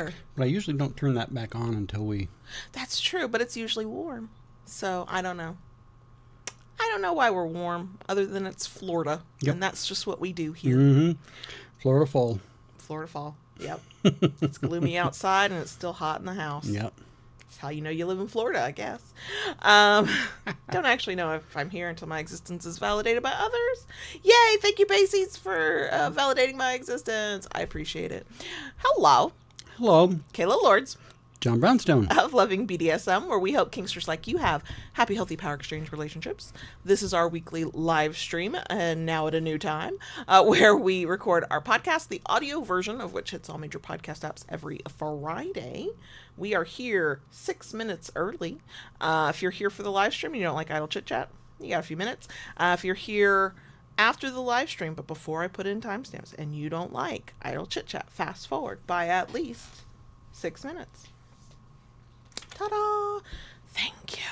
But I usually don't turn that back on until we... That's true, but it's usually warm. So, I don't know. I don't know why we're warm, other than it's Florida. Yep. And that's just what we do here. Mm-hmm. Florida fall. Florida fall. Yep. It's gloomy outside and it's still hot in the house. Yep. That's how you know you live in Florida, I guess. Don't actually know if I'm here until my existence is validated by others. Yay! Thank you, Bases, for validating my existence. I appreciate it. Hello. Hello. Kayla Lords John Brownstone. of Loving BDSM, where we help kinksters like you have happy, healthy power exchange relationships. This is our weekly live stream, and now at a new time, where we record our podcast, the audio version of which hits all major podcast apps every Friday. We are here 6 minutes early. If you're here for the live stream and you don't like idle chit chat, you got a few minutes. If you're here after the live stream, but before I put in timestamps, and you don't like idle chit chat, fast forward by at least 6 minutes. Ta-da! Thank you.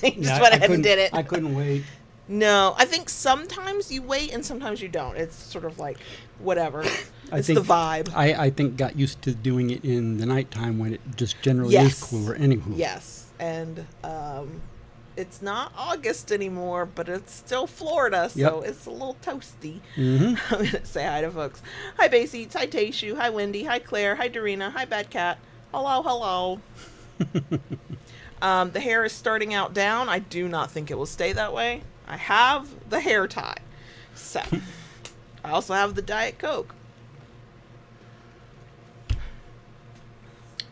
You just went ahead and did it. I couldn't wait. No, I think sometimes you wait and sometimes you don't. It's sort of like whatever. I It's think the vibe. I think got used to doing it in the nighttime when it just generally Yes. is cooler. Anywho. Yes, and it's not August anymore, but it's still Florida, so Yep. it's a little toasty. Mm-hmm. I'm gonna say hi to folks. Hi, Basie. Hi, Tayshu. Hi, Wendy. Hi, Claire. Hi, Dorina. Hi, Bad Cat. Hello, hello. The hair is starting out down. I do not think it will stay that way. I have the hair tie. So, I also have the Diet Coke.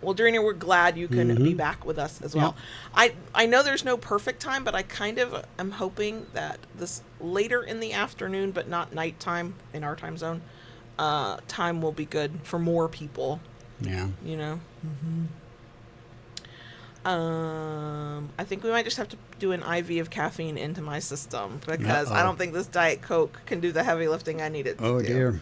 Well, Dorina, we're glad you can be back with us as well. I know there's no perfect time, but I kind of am hoping that this later in the afternoon, but not nighttime in our time zone, time will be good for more people, Yeah. you know? I think we might just have to do an IV of caffeine into my system because I don't think this Diet Coke can do the heavy lifting I need it to do. Oh, dear.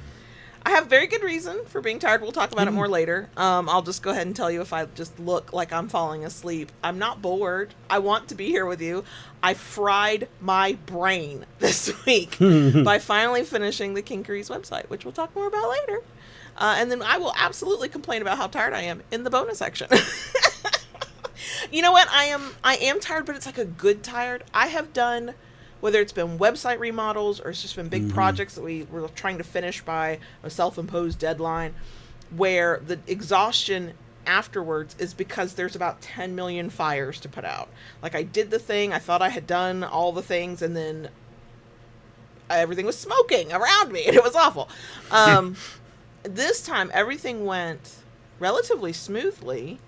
I have very good reason for being tired. We'll talk about it more later. I'll just go ahead and tell you if I just look like I'm falling asleep. I'm not bored. I want to be here with you. I fried my brain this week by finally finishing the Kinkery's website, which we'll talk more about later. And then I will absolutely complain about how tired I am in the bonus section. You know what? I am tired, but it's like a good tired. I have done, whether it's been website remodels or it's just been big projects that we were trying to finish by a self-imposed deadline, where the exhaustion afterwards is because there's about 10 million fires to put out. Like, I did the thing, I thought I had done all the things, and then everything was smoking around me, and it was awful. This time, everything went relatively smoothly.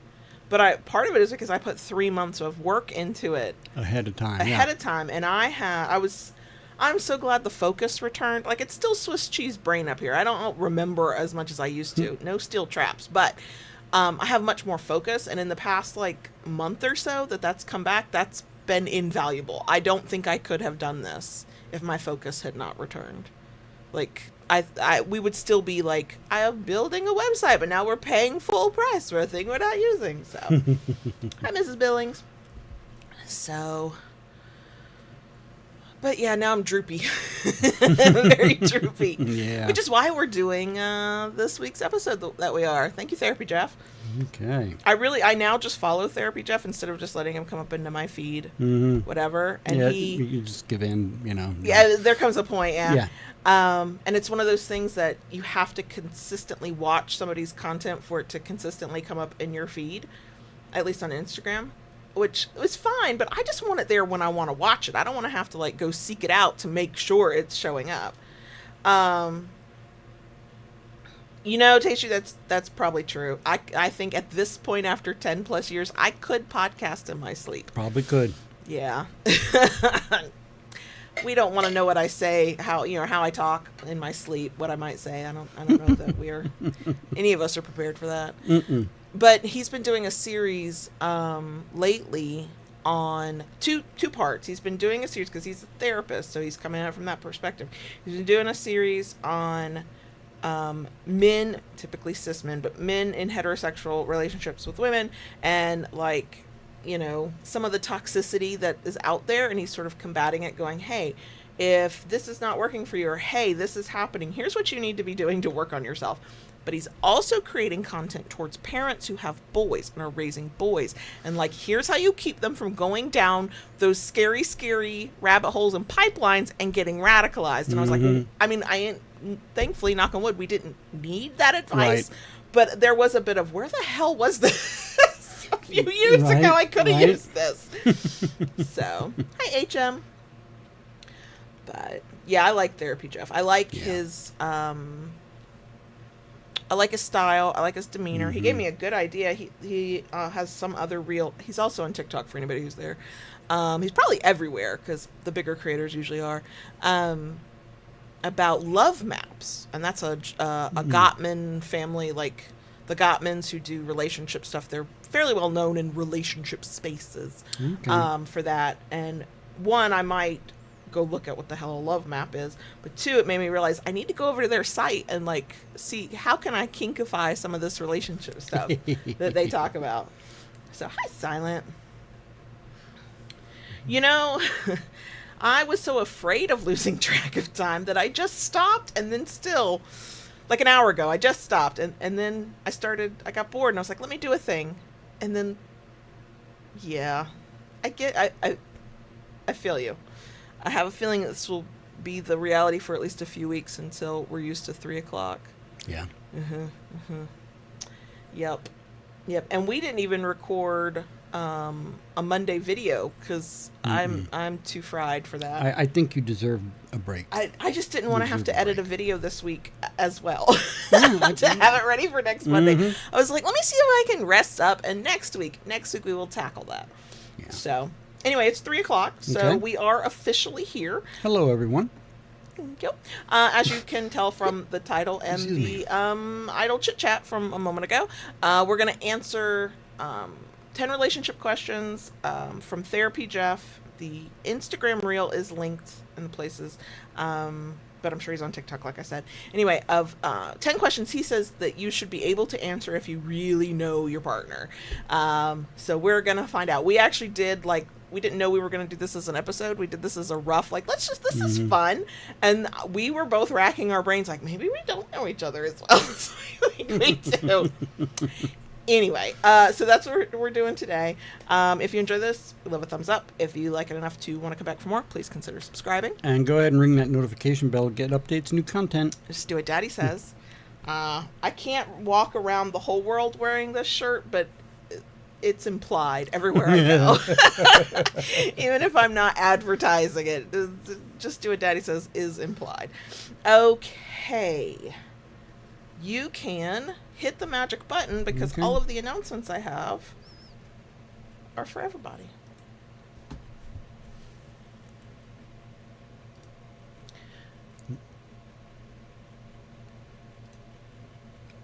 But part of it is because I put 3 months of work into it Ahead of time. of time, and I'm so glad the focus returned. Like, it's still Swiss cheese brain up here. I don't remember as much as I used to. No steel traps, but I have much more focus. And in the past like month or so that's come back, that's been invaluable. I don't think I could have done this if my focus had not returned. Like, we would still be like, I am building a website, but now we're paying full price for a thing we're not using. So, hi, Mrs. Billings. So, but yeah, now I'm droopy. Very droopy. Yeah. Which is why we're doing this week's episode that we are. Thank you, Therapy Jeff. Okay. I now just follow Therapy Jeff instead of just letting him come up into my feed, whatever. And Yeah, you just give in, Yeah, there comes a point, yeah. Yeah. And it's one of those things that you have to consistently watch somebody's content for it to consistently come up in your feed, at least on Instagram, which was fine, but I just want it there when I want to watch it. I don't want to have to like go seek it out to make sure it's showing up. Tayshu, that's probably true. I think at this point, after 10 plus years, I could podcast in my sleep. Probably could. Yeah. We don't want to know what I say, how I talk in my sleep, what I might say. I don't know that any of us are prepared for that. Mm-mm. But he's been doing a series lately on two parts. He's been doing a series because he's a therapist, so he's coming at it from that perspective. He's been doing a series on men, typically cis men, but men in heterosexual relationships with women, and like, some of the toxicity that is out there, and he's sort of combating it, going, hey, if this is not working for you, or hey, this is happening, here's what you need to be doing to work on yourself. but he's also creating content towards parents who have boys and are raising boys. And like, here's how you keep them from going down those scary, scary rabbit holes and pipelines and getting radicalized. And I was like, I mean, thankfully, knock on wood, we didn't need that advice, but there was a bit of, where the hell was this? A few years ago, I could have used this. So, hi, HM. But yeah, I like Therapy Jeff. I like his I like his style. I like his demeanor. He gave me a good idea. He has some other real. He's also on TikTok for anybody who's there. He's probably everywhere because the bigger creators usually are. About love maps, and that's a Gottman family, like the Gottmans who do relationship stuff. They're fairly well known in relationship spaces for that. And one, I might go look at what the hell a love map is, but two, it made me realize I need to go over to their site and like see how can I kinkify some of this relationship stuff that they talk about. So hi, Silent. You know, I was so afraid of losing track of time that I just stopped, and then still, like an hour ago, I just stopped, and then I got bored, and I was like, let me do a thing. And then, yeah, I feel you. I have a feeling this will be the reality for at least a few weeks until we're used to 3 o'clock. Yeah. Yep. And we didn't even record a Monday video because I'm too fried for that. I think you deserve a break. I just didn't want to have to edit a video this week as well to have it ready for next Monday. I was like, let me see if I can rest up, and next week we will tackle that. Yeah. So anyway, it's 3 o'clock, so we are officially here. Hello, everyone. Thank you. As you can tell from the title and the idle chit chat from a moment ago, we're going to answer 10 relationship questions from Therapy Jeff. The Instagram reel is linked in the places, but I'm sure he's on TikTok, like I said. Anyway, of 10 questions he says that you should be able to answer if you really know your partner. So we're going to find out. We actually did, like, we didn't know we were going to do this as an episode. We did this as a rough, like, this is fun. And we were both racking our brains, like, maybe we don't know each other as well as we do. Anyway, so that's what we're doing today. If you enjoy this, leave a thumbs up. If you like it enough to want to come back for more, please consider subscribing. And go ahead and ring that notification bell to get updates, new content. Just do what Daddy says. I can't walk around the whole world wearing this shirt, but it's implied everywhere I go. Even if I'm not advertising it, just do what Daddy says is implied. Okay. You can hit the magic button because all of the announcements I have are for everybody.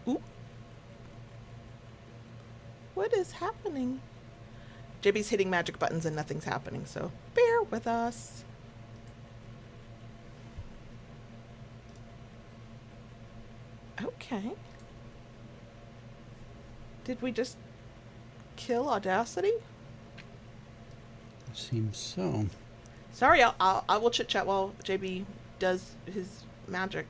Ooh. What is happening? JB's hitting magic buttons and nothing's happening, so bear with us. Okay. Did we just kill Audacity? Seems so. Sorry, I will chit chat while JB does his magic.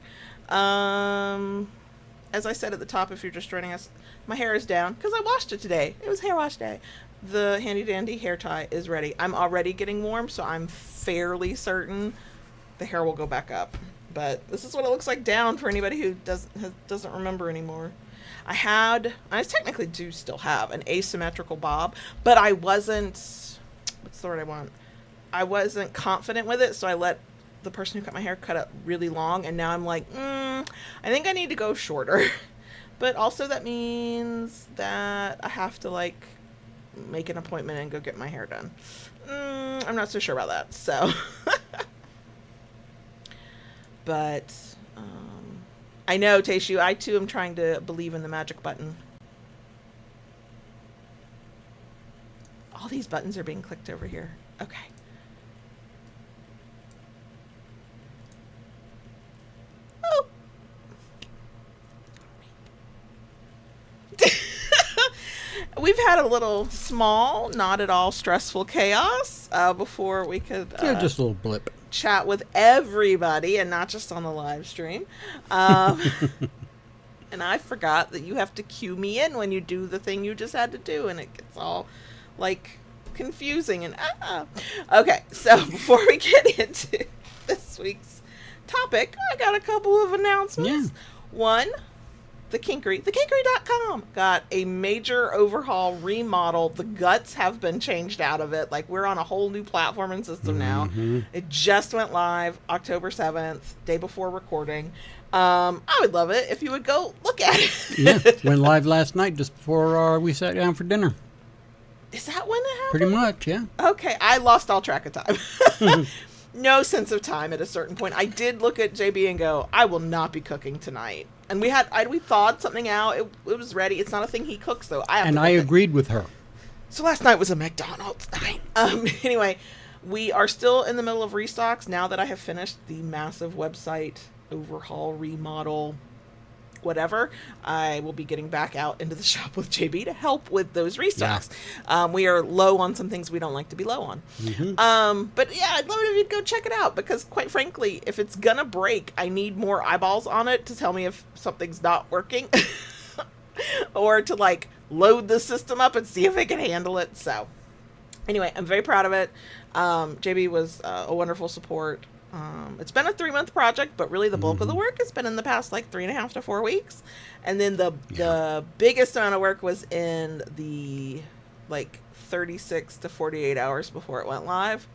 As I said at the top, if you're just joining us, my hair is down because I washed it today. It was hair wash day. The handy dandy hair tie is ready. I'm already getting warm, so I'm fairly certain the hair will go back up. But this is what it looks like down for anybody who doesn't remember anymore. I technically do still have an asymmetrical bob, but I wasn't, what's the word I want? I wasn't confident with it, so I let the person who cut my hair cut it really long, and now I'm like, I think I need to go shorter. But also that means that I have to, like, make an appointment and go get my hair done. I'm not so sure about that, so. But I know, Taishu, I too am trying to believe in the magic button. All these buttons are being clicked over here. Okay. Oh. We've had a little small, not at all stressful chaos before we could just a little blip. Chat with everybody and not just on the live stream. and I forgot that you have to cue me in when you do the thing you just had to do, and it gets all like confusing and Okay, so before we get into this week's topic, I got a couple of announcements. Yeah. One, thekinkery.com got a major overhaul, remodel. The guts have been changed out of it. Like, we're on a whole new platform and system now. It just went live October 7th, day before recording. I would love it if you would go look at it. Yeah, went live last night just before we sat down for dinner. Is that when it happened? Pretty much, yeah. Okay, I lost all track of time. No sense of time at a certain point. I did look at JB and go, I will not be cooking tonight. And we thawed something out. It was ready. It's not a thing he cooks, though. I agreed with her. So last night was a McDonald's night. Anyway, we are still in the middle of restocks now that I have finished the massive website overhaul, remodel, whatever. I will be getting back out into the shop with JB to help with those restocks. Yeah. We are low on some things we don't like to be low on. But yeah, I'd love it if you'd go check it out, because quite frankly, if it's gonna break, I need more eyeballs on it to tell me if something's not working or to like load the system up and see if it can handle it. So anyway, I'm very proud of it. JB was a wonderful support. It's been a 3-month project, but really the bulk of the work has been in the past like 3.5 to 4 weeks. And then the biggest amount of work was in the like 36 to 48 hours before it went live.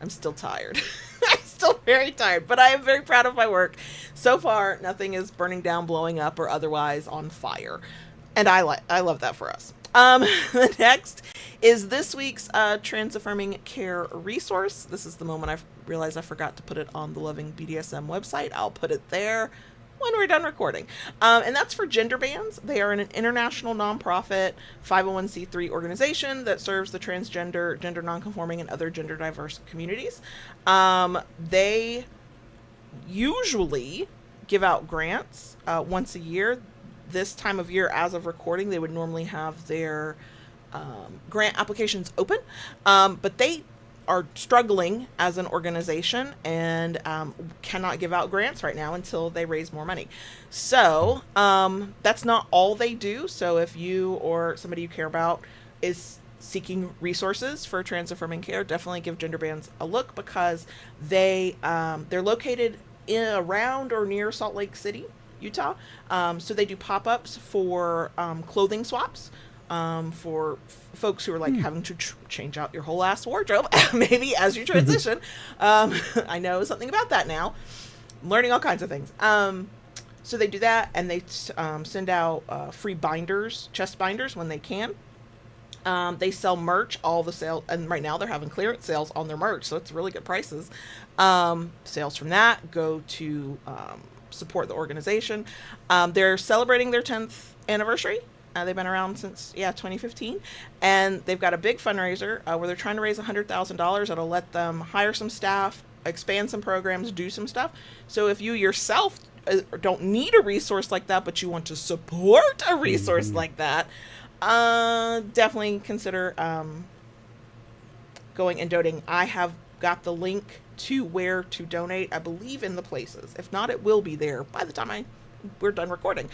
I'm still tired. I'm still very tired, but I am very proud of my work. So far, nothing is burning down, blowing up, or otherwise on fire. And I love that for us. The next is this week's trans affirming care resource. This is the moment I've realized I forgot to put it on the Loving BDSM website. I'll put it there when we're done recording. And that's for gender bands. They are an international nonprofit 501c3 organization that serves the transgender, gender nonconforming, and other gender diverse communities. They usually give out grants once a year. This time of year, as of recording, they would normally have their grant applications open, but they are struggling as an organization and cannot give out grants right now until they raise more money. So that's not all they do. So if you or somebody you care about is seeking resources for trans affirming care, definitely give Gender Bands a look, because they're located in around or near Salt Lake City, Utah. So they do pop-ups for clothing swaps for folks who are like having to change out your whole ass wardrobe maybe as you transition. I know something about that now. I'm learning all kinds of things. So they do that, and they send out free binders, chest binders, when they can. They sell merch, all the sales, and right now they're having clearance sales on their merch, so it's really good prices. Sales from that go to support the organization. They're celebrating their 10th anniversary. They've been around since 2015, and they've got a big fundraiser where they're trying to raise $100,000 that'll let them hire some staff, expand some programs, do some stuff. So if you yourself don't need a resource like that, but you want to support a resource like that, definitely consider going and donating. I have got the link to where to donate, I believe, in the places. If not, it will be there by the time we're done recording.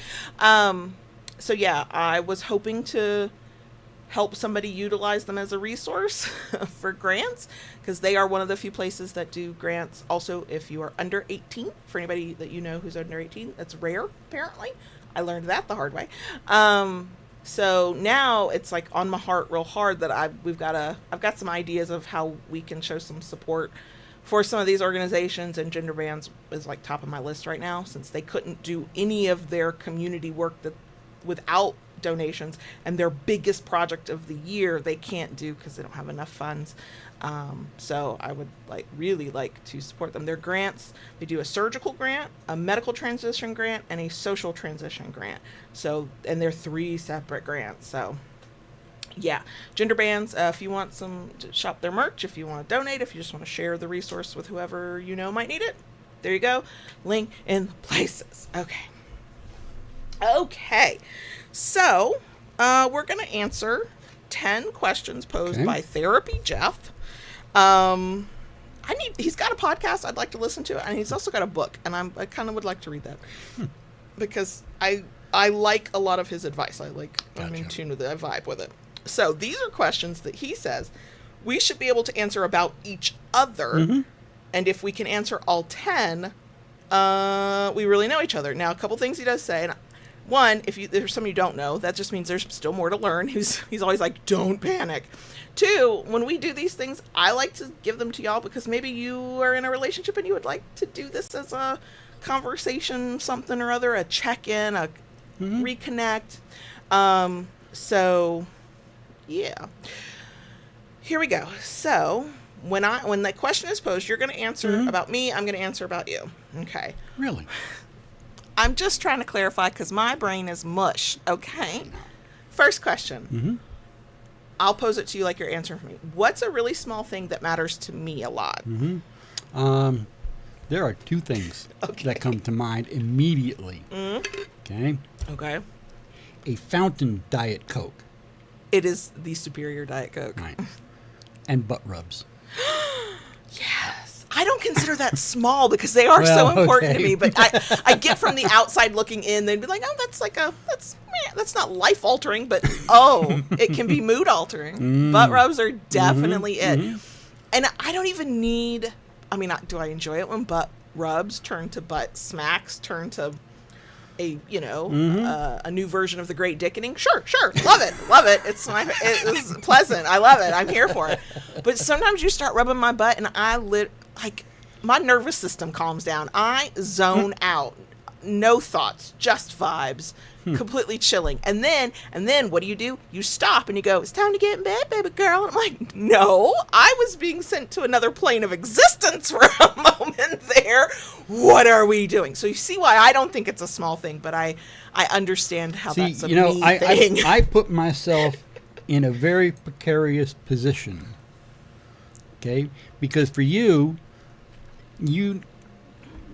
So yeah, I was hoping to help somebody utilize them as a resource for grants, because they are one of the few places that do grants. Also, if you are under 18, for anybody that you know who's under 18, that's rare, apparently. I learned that the hard way. So now it's like on my heart real hard that I've got some ideas of how we can show some support for some of these organizations, and Gender Bands is like top of my list right now, since they couldn't do any of their community work without donations, and their biggest project of the year they can't do because they don't have enough funds. So I would really like to support them. Their grants, they do a surgical grant, a medical transition grant, and a social transition grant. So, and they're 3 separate grants. So yeah, Gender Bands, if you want to shop their merch, if you want to donate, if you just want to share the resource with whoever you know might need it, there you go. Link in places. Okay. So, we're going to answer 10 questions posed by Therapy Jeff. He's got a podcast I'd like to listen to, and he's also got a book, and I kind of would like to read that because I I like a lot of his advice. I'm in Gotcha. tune with it. I vibe with it. So these are questions that he says we should be able to answer about each other. Mm-hmm. And if we can answer all 10, we really know each other. Now, a couple things he does say. And one, if there's some you don't know, that just means there's still more to learn. He's always like, don't panic. Two, when we do these things, I like to give them to y'all because maybe you are in a relationship and you would like to do this as a conversation, something or other, a check-in, a reconnect. So, yeah. Here we go. So, when the question is posed, you're going to answer about me. I'm going to answer about you. Okay. Really? I'm just trying to clarify because my brain is mush. Okay. First question. Mm-hmm. I'll pose it to you like you're answering for me. What's a really small thing that matters to me a lot? Mm-hmm. There are two things that come to mind immediately. Okay. Okay. A fountain Diet Coke. It is the superior Diet Coke. Right. And butt rubs. Yes. I don't consider that small because they are so important to okay. me. But I get from the outside looking in, they'd be like, oh, that's not life altering, but it can be mood altering. Butt rubs are definitely it. And I don't even need, do I enjoy it when butt rubs turn to butt smacks, turn to a new version of the Great Dickening? Sure, love it. It was pleasant. I love it. I'm here for it. But sometimes you start rubbing my butt, and my nervous system calms down. I zone out. No thoughts, just vibes. Completely chilling. And then what do? You stop and you go, it's time to get in bed, baby girl. And I'm like, no, I was being sent to another plane of existence for a moment there. What are we doing? So you see why I don't think it's a small thing, but I understand how that's a me thing. I put myself in a very precarious position. Okay? Because for you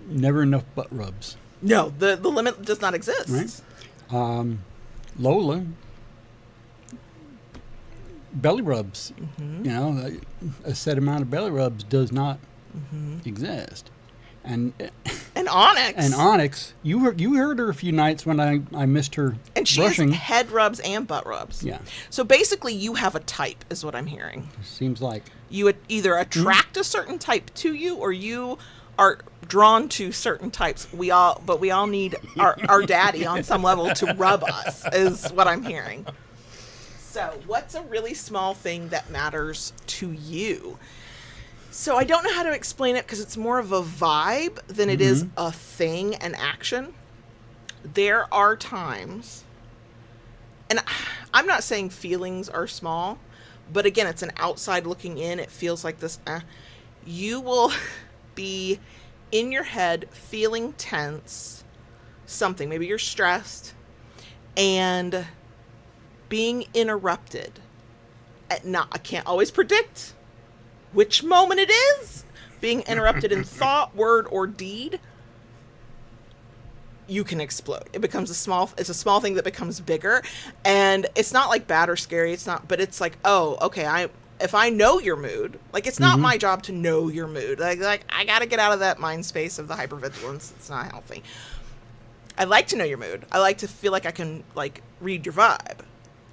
never enough butt rubs. No, the limit does not exist. Right? Lola, belly rubs. A set amount of belly rubs does not exist. And Onyx, you heard her a few nights when I missed her and she brushing. has head rubs and butt rubs. Yeah. So basically, you have a type, is what I'm hearing. Seems like You either attract a certain type to you, or you are drawn to certain types. We all need our daddy on some level to rub us, is what I'm hearing. So what's a really small thing that matters to you? So I don't know how to explain it because it's more of a vibe than it is a thing and action. There are times, and I'm not saying feelings are small, but again, it's an outside looking in. It feels like this. You will be in your head feeling tense, something. Maybe you're stressed and being interrupted. I can't always predict which moment it is. Being interrupted in thought, word, or deed. You can explode. It's a small thing that becomes bigger, and it's not like bad or scary. It's not, but it's like, oh, okay, if I know your mood, like it's not my job to know your mood. Like I got to get out of that mind space of the hypervigilance. It's not healthy. I like to know your mood. I like to feel like I can like read your vibe.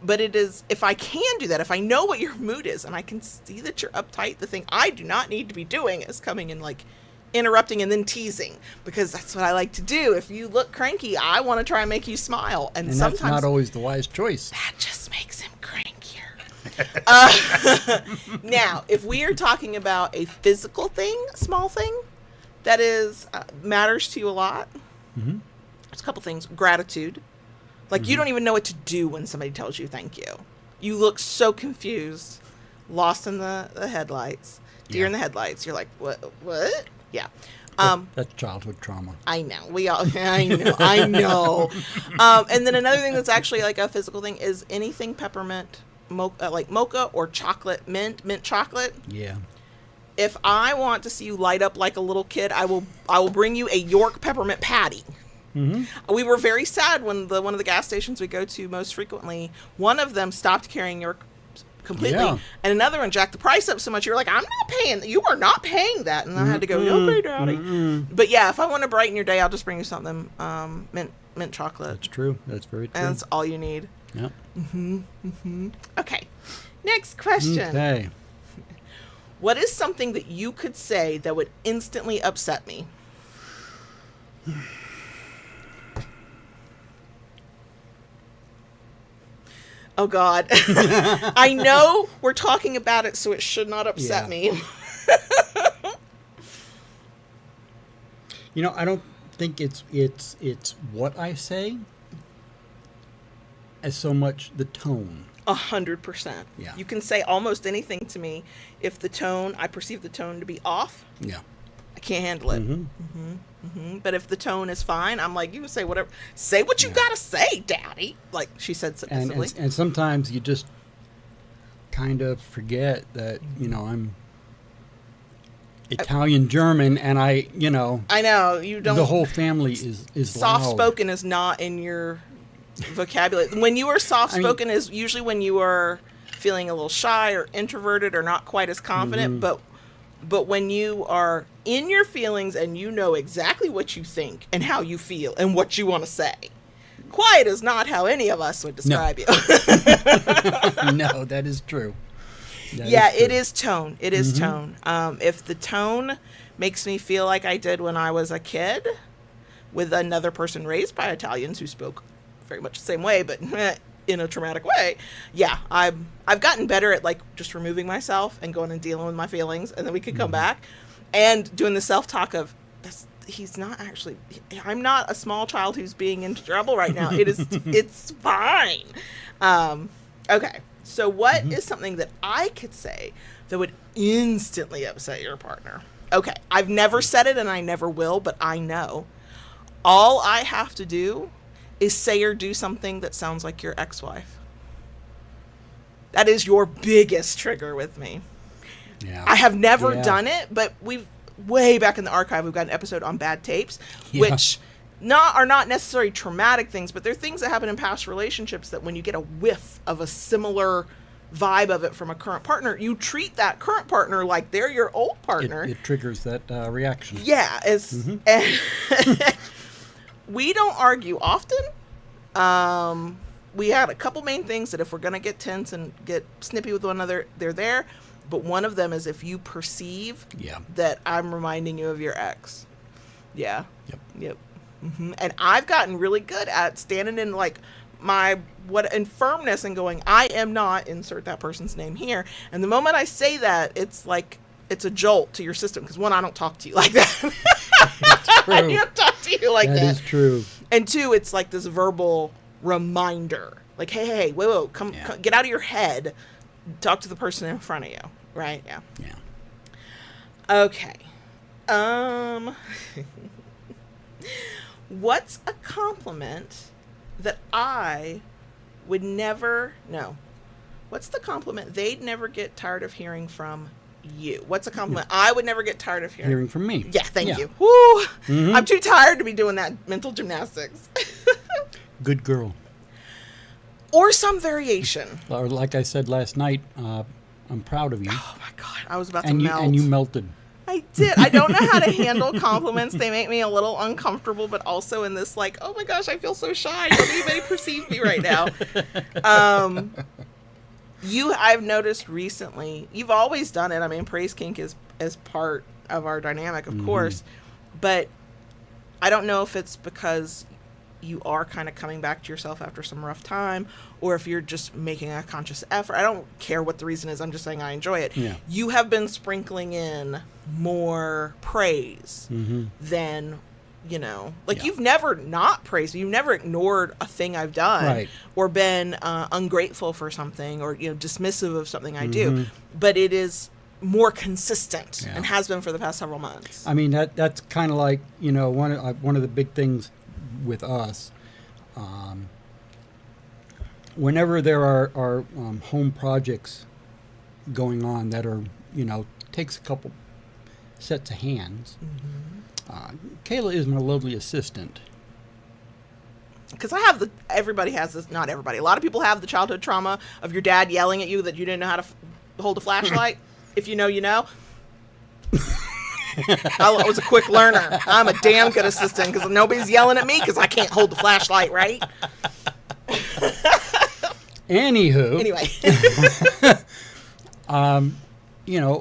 But it is, if I can do that, if I know what your mood is and I can see that you're uptight, the thing I do not need to be doing is coming and like interrupting and then teasing, because that's what I like to do. If you look cranky, I want to try and make you smile. And sometimes that's not always the wise choice. That just makes him crankier. Now, if we are talking about a physical thing, small thing, that is matters to you a lot, there's a couple things. Gratitude. Like, you don't even know what to do when somebody tells you thank you. You look so confused, lost in the headlights, deer in the headlights. You're like, what? Yeah. That's childhood trauma. I know. I know. And then another thing that's actually like a physical thing is anything peppermint, like mocha or chocolate, mint chocolate. Yeah. If I want to see you light up like a little kid, I will bring you a York peppermint patty. We were very sad when one of the gas stations we go to most frequently, one of them stopped carrying York completely, and another one jacked the price up so much. You're like, I'm not paying. You are not paying that, and I had to go, okay, daddy. But yeah, if I want to brighten your day, I'll just bring you something mint mint chocolate. That's true. That's very true. And that's all you need. Yep. Okay. Next question. Okay. What is something that you could say that would instantly upset me? Oh, God. I know we're talking about it, so it should not upset me. You know, I don't think it's what I say as so much the tone. 100%. Yeah. You can say almost anything to me. If I perceive the tone to be off, yeah, I can't handle it. But if the tone is fine, I'm like, you can say whatever. Say what you gotta say, Daddy. Like she said submissively. And sometimes you just kind of forget that, you know, I'm Italian German, and I know you don't. The whole family is soft loud. spoken is not in your vocabulary. When you are soft spoken is usually when you are feeling a little shy or introverted or not quite as confident. But when you are in your feelings and you know exactly what you think and how you feel and what you want to say, quiet is not how any of us would describe you. No, that is true. It is tone. It is tone. If the tone makes me feel like I did when I was a kid with another person raised by Italians who spoke very much the same way, but in a traumatic way, I've gotten better at like just removing myself and going and dealing with my feelings, and then we could come back and doing the self-talk of I'm not a small child who's being in trouble right now. It's fine. Okay. So what is something that I could say that would instantly upset your partner? Okay. I've never said it and I never will, but I know. All I have to do is say or do something that sounds like your ex-wife. That is your biggest trigger with me. Yeah. I have never done it, but way back in the archive, we've got an episode on bad tapes, which are not necessarily traumatic things, but they're things that happen in past relationships that when you get a whiff of a similar vibe of it from a current partner, you treat that current partner like they're your old partner. It triggers that reaction. Yeah. We don't argue often. We have a couple main things that if we're going to get tense and get snippy with one another, they're there. But one of them is if you perceive that I'm reminding you of your ex. Yeah. Yep. And I've gotten really good at standing in like in firmness and going, I am not, insert that person's name here. And the moment I say that, it's like, it's a jolt to your system. Because one, I don't talk to you like that. I don't talk to you like that. That is true. And two, it's like this verbal reminder. Like, hey, whoa, come, get out of your head. Talk to the person in front of you. Right? Yeah. Okay. What's a compliment that I would never... No. What's the compliment they'd never get tired of hearing from you? What's a compliment I would never get tired of hearing from me? Yeah, thank you. Woo! I'm too tired to be doing that mental gymnastics. Good girl. Or some variation. Or like I said last night, I'm proud of you. Oh my God, I was about to melt. And you melted. I did. I don't know how to handle compliments. They make me a little uncomfortable, but also in this like, oh my gosh, I feel so shy. Don't anybody perceive me right now. I've noticed recently, you've always done it. I mean, praise kink is part of our dynamic, of course, but I don't know if it's because you are kind of coming back to yourself after some rough time, or if you're just making a conscious effort. I don't care what the reason is. I'm just saying I enjoy it. Yeah. You have been sprinkling in more praise than, you've never not praised me. You've never ignored a thing I've done or been ungrateful for something or, dismissive of something I do. But it is more consistent and has been for the past several months. I mean, that's kind of like, one of the big things with us, whenever there are home projects going on that are, takes a couple sets of hands, Kayla is my lovely assistant. Because everybody has this, not everybody, a lot of people have the childhood trauma of your dad yelling at you that you didn't know how to hold a flashlight. If you know, you know. I was a quick learner. I'm a damn good assistant because nobody's yelling at me because I can't hold the flashlight, right? Anywho. Anyway.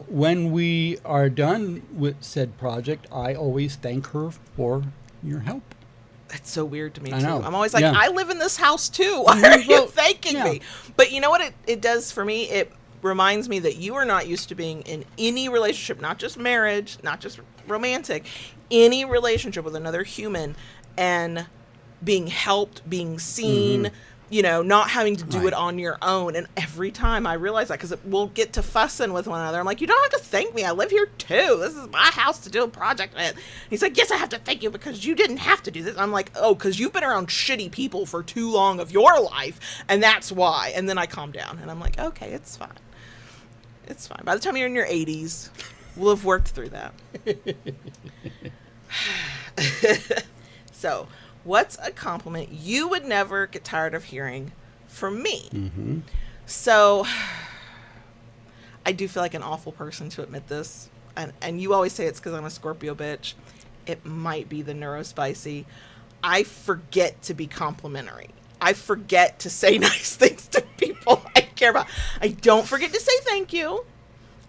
When we are done with said project, I always thank her for your help. That's so weird to me, I too. know. I'm always like, I live in this house, too. Why are you thanking me? But you know what it does for me? It reminds me that you are not used to being in any relationship, not just marriage, not just romantic, any relationship with another human and being helped, being seen, not having to do it on your own. And every time I realize that, because we'll get to fussing with one another, I'm like, you don't have to thank me. I live here too. This is my house to do a project with. He's like, yes, I have to thank you because you didn't have to do this. I'm like, oh, because you've been around shitty people for too long of your life, and that's why. And then I calm down, and I'm like, okay, it's fine. It's fine. By the time you're in your 80s, we'll have worked through that. So, what's a compliment you would never get tired of hearing from me? Mm-hmm. So, I do feel like an awful person to admit this. And you always say it's because I'm a Scorpio bitch. It might be the neurospicy. I forget to be complimentary. I forget to say nice things to people I care about. I don't forget to say thank you.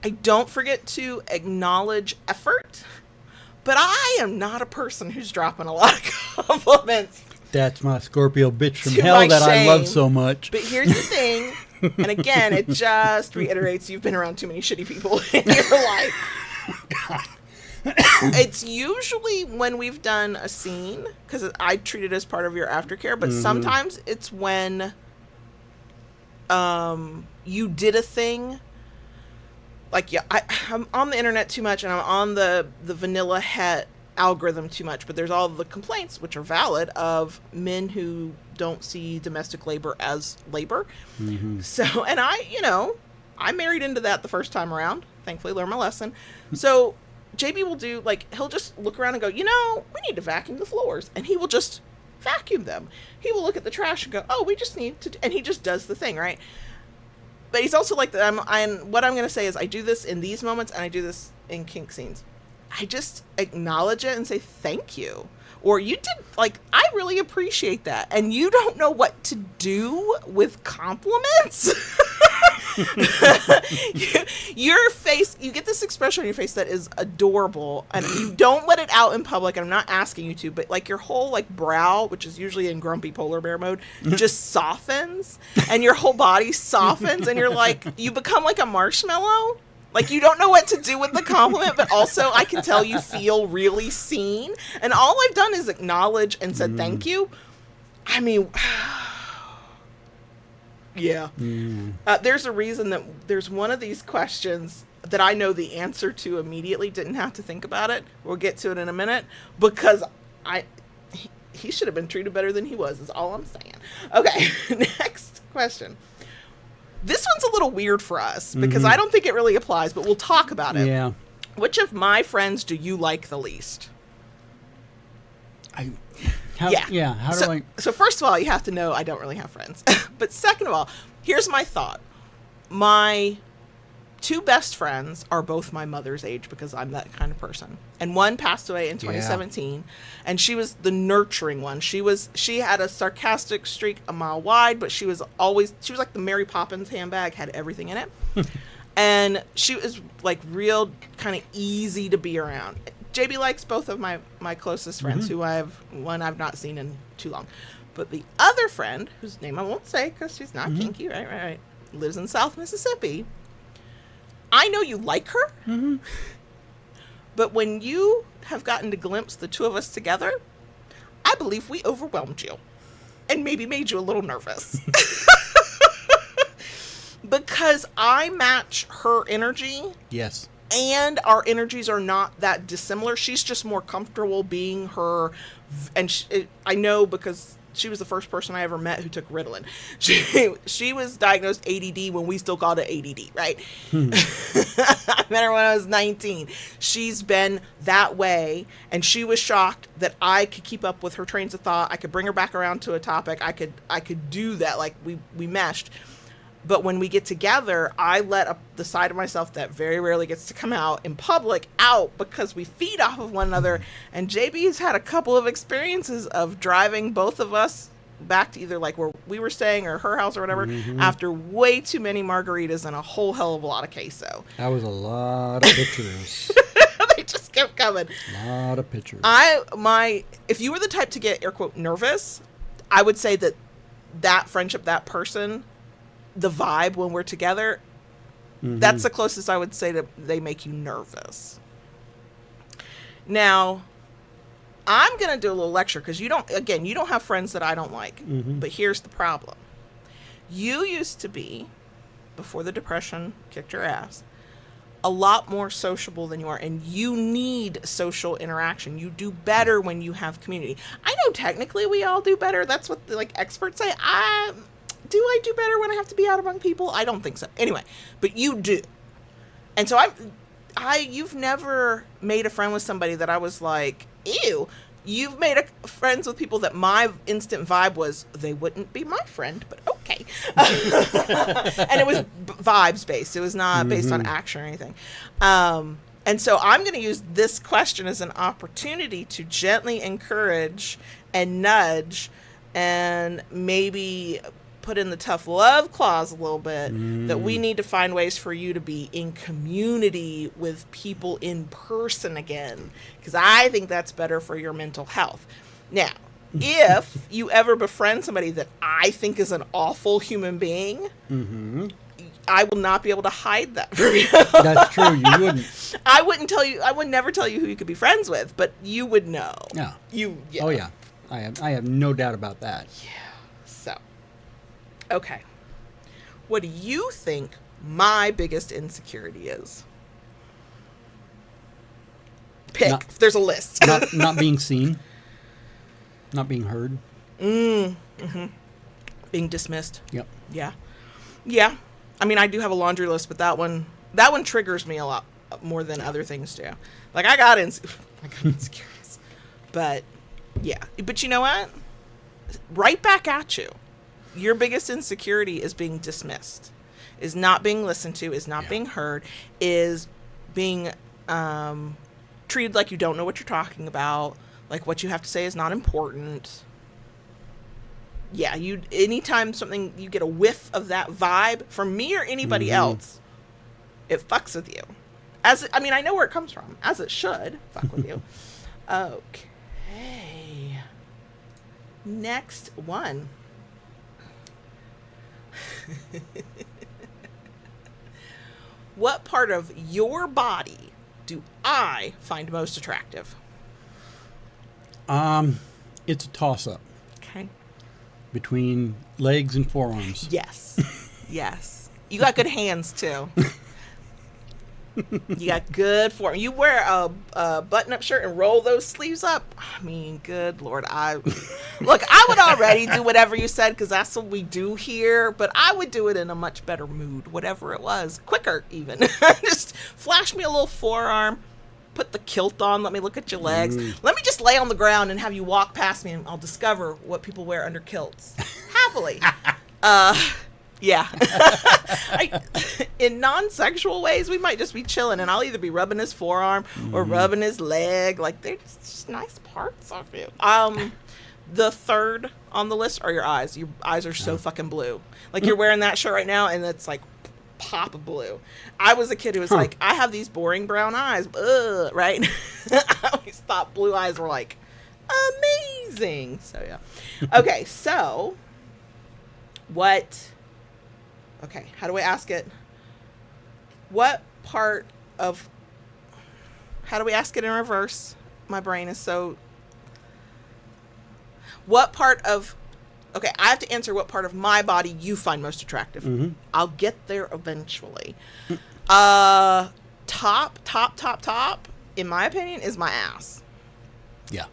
I don't forget to acknowledge effort. But I am not a person who's dropping a lot of compliments. That's my Scorpio bitch from hell that I love so much. But here's the thing. And again, it just reiterates you've been around too many shitty people in your life. God. It's usually when we've done a scene, because I treat it as part of your aftercare, but sometimes it's when you did a thing. Like, yeah, I'm on the internet too much, and I'm on the vanilla het algorithm too much, but there's all the complaints, which are valid, of men who don't see domestic labor as labor. Mm-hmm. So, and I married into that the first time around. Thankfully, learned my lesson. So JB will do, he'll just look around and go, we need to vacuum the floors. And he will just vacuum them. He will look at the trash and go, oh, we just need to, and he just does the thing, right? But he's also like, what I'm going to say is I do this in these moments and I do this in kink scenes. I just acknowledge it and say, thank you. Or you did, I really appreciate that. And you don't know what to do with compliments. Your face, you get this expression on your face that is adorable. And you don't let it out in public. And I'm not asking you to, but your whole brow, which is usually in grumpy polar bear mode, just softens. And your whole body softens. And you become like a marshmallow. You don't know what to do with the compliment, but also I can tell you feel really seen. And all I've done is acknowledge and said thank you. I mean, yeah. There's a reason that there's one of these questions that I know the answer to immediately, didn't have to think about it. We'll get to it in a minute, because he should have been treated better than he was, is all I'm saying. Okay, next question. This one's a little weird for us because I don't think it really applies, but we'll talk about it. Yeah. Which of my friends do you like the least? How do I? So first of all, you have to know I don't really have friends. But second of all, here's my thought. My two best friends are both my mother's age because I'm that kind of person. And one passed away in 2017, and she was the nurturing one. She had a sarcastic streak a mile wide, but she was like the Mary Poppins handbag, had everything in it. And she was real kind of easy to be around. JB likes both of my closest friends, who I've not seen in too long. But the other friend, whose name I won't say because she's not kinky, right, lives in South Mississippi. I know you like her, but when you have gotten to glimpse the two of us together, I believe we overwhelmed you and maybe made you a little nervous. Because I match her energy. Yes. And our energies are not that dissimilar. She's just more comfortable being her. And I know because she was the first person I ever met who took Ritalin. She was diagnosed ADD when we still called it ADD, right? I met her when I was 19. She's been that way, and she was shocked that I could keep up with her trains of thought. I could bring her back around to a topic. I could do that. We meshed. But when we get together, I let the side of myself that very rarely gets to come out in public out, because we feed off of one another. And JB has had a couple of experiences of driving both of us back to either like where we were staying or her house or whatever, after way too many margaritas and a whole hell of a lot of queso. That was a lot of pictures. They just kept coming. A lot of pictures. If you were the type to get air quote nervous, I would say that friendship, that person, the vibe when we're together, that's the closest I would say that they make you nervous. Now, I'm going to do a little lecture because you don't have friends that I don't like. But here's the problem. You used to be, before the depression kicked your ass, a lot more sociable than you are, and you need social interaction. You do better when you have community. I know technically we all do better. That's what the experts say. Do I do better when I have to be out among people? I don't think so. Anyway, but you do. And so you've never made a friend with somebody that I was like, ew. You've made friends with people that my instant vibe was, they wouldn't be my friend, but okay. And it was vibes based. It was not based on action or anything. And so I'm going to use this question as an opportunity to gently encourage and nudge and maybe put in the tough love clause a little bit, that we need to find ways for you to be in community with people in person again, because I think that's better for your mental health. Now, if you ever befriend somebody that I think is an awful human being, I will not be able to hide that from you. That's true. You wouldn't. I would never tell you who you could be friends with, but you would know. Yeah. Yeah. Oh yeah. I have no doubt about that. Yeah. So, okay. What do you think my biggest insecurity is? Pick. There's a list. not being seen. Not being heard. Being dismissed. Yep. Yeah. Yeah. I mean, I do have a laundry list, but that one triggers me a lot more than other things do. Like, I got insecurities. But, yeah. But you know what? Right back at you. Your biggest insecurity is being dismissed, is not being listened to, is not being heard, is being treated like you don't know what you're talking about, like what you have to say is not important. Yeah, anytime you get a whiff of that vibe from me or anybody else, it fucks with you. I know where it comes from, as it should fuck with you. Okay. Next one. What part of your body do I find most attractive? It's a toss-up. Okay. Between legs and forearms. Yes. Yes. You got good hands, too. You got good form. You wear a button-up shirt and roll those sleeves up. I mean, good Lord. I would already do whatever you said, because that's what we do here, but I would do it in a much better mood, whatever it was. Quicker, even. Just flash me a little forearm, put the kilt on, let me look at your legs. Let me just lay on the ground and have you walk past me, and I'll discover what people wear under kilts. Happily. Yeah. In non-sexual ways, we might just be chilling, and I'll either be rubbing his forearm or rubbing his leg. Like, they're just nice parts of you. The third on the list are your eyes. Your eyes are so fucking blue. Like, you're wearing that shirt right now, and it's like pop of blue. I was a kid who was like, I have these boring brown eyes. Ugh, right? I always thought blue eyes were like amazing. So, yeah. Okay, so how do I ask it? How do we ask it in reverse? My brain is so... Okay, I have to answer what part of my body you find most attractive. I'll get there eventually. Top, in my opinion, is my ass. Yeah.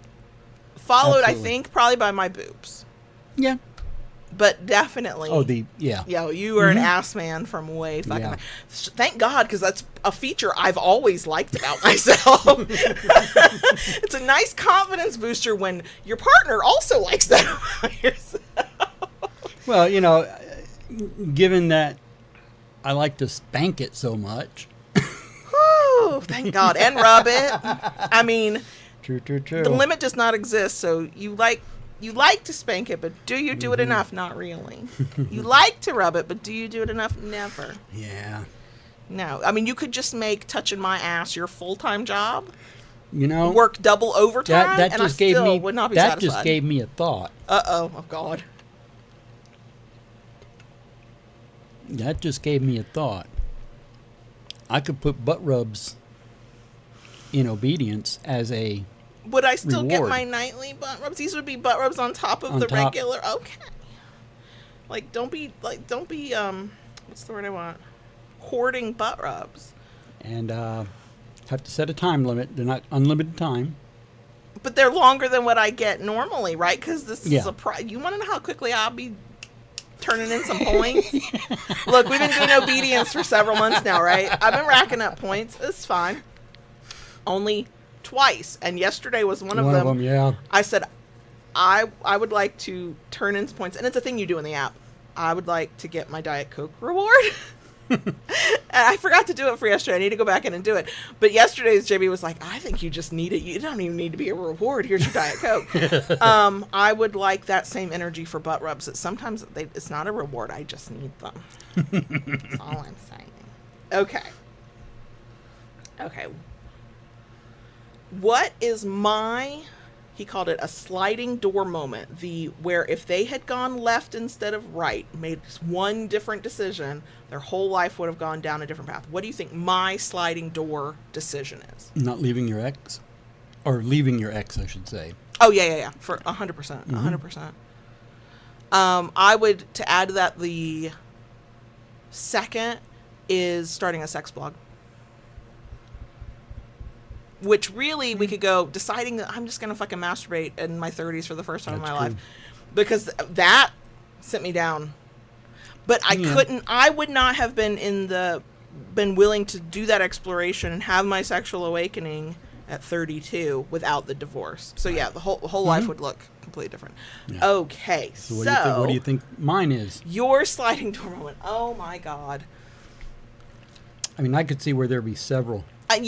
Followed, Absolutely. I think, probably by my boobs. Yeah. But definitely. Yeah, you are an ass man from way fucking back. Thank God, because that's a feature I've always liked about myself. It's a nice confidence booster when your partner also likes that about yourself. Well, given that I like to spank it so much. Whew, thank God. And rub it. I mean, True. the limit does not exist, so you like to spank it, but do you do it enough? Not really. You like to rub it, but do you do it enough? Never. Yeah. No. I mean, you could just make touching my ass your full-time job. You know, work double overtime, that and I just gave still me, would not be that satisfied. just gave me a thought. Oh God. That just gave me a thought. I could put butt rubs in obedience as a Would I still reward. get my nightly butt rubs? These would be butt rubs on top of the regular. Okay. Like, don't be what's the word I want? Hoarding butt rubs. And have to set a time limit. They're not unlimited time. But they're longer than what I get normally, right? Because this Yeah. is you want to know how quickly I'll be turning in some points? Look, we've been doing obedience for several months now, right? I've been racking up points. It's fine. Only twice, and yesterday was one of them. Yeah. I said, I would like to turn in some points, and it's a thing you do in the app. I would like to get my Diet Coke reward. And I forgot to do it for yesterday. I need to go back in and do it. But yesterday's JB was like, I think you just need it. You don't even need to be a reward. Here's your Diet Coke. I would like that same energy for butt rubs. That sometimes it's not a reward. I just need them. That's all I'm saying. Okay. What is he called it a sliding door moment, where if they had gone left instead of right, made one different decision, their whole life would have gone down a different path. What do you think my sliding door decision is? Not leaving your ex? Or leaving your ex, I should say. Oh, yeah. For 100%. 100%. I would, to add to that, the second is starting a sex blog. Which really, we could go deciding that I'm just going to fucking masturbate in my 30s for the first time in my life. Because that sent me down. But I would not have been willing to do that exploration and have my sexual awakening at 32 without the divorce. So yeah, the whole life would look completely different. Yeah. Okay, so what do you think mine is? Your sliding door moment. Oh my God. I mean, I could see where there'd be several. I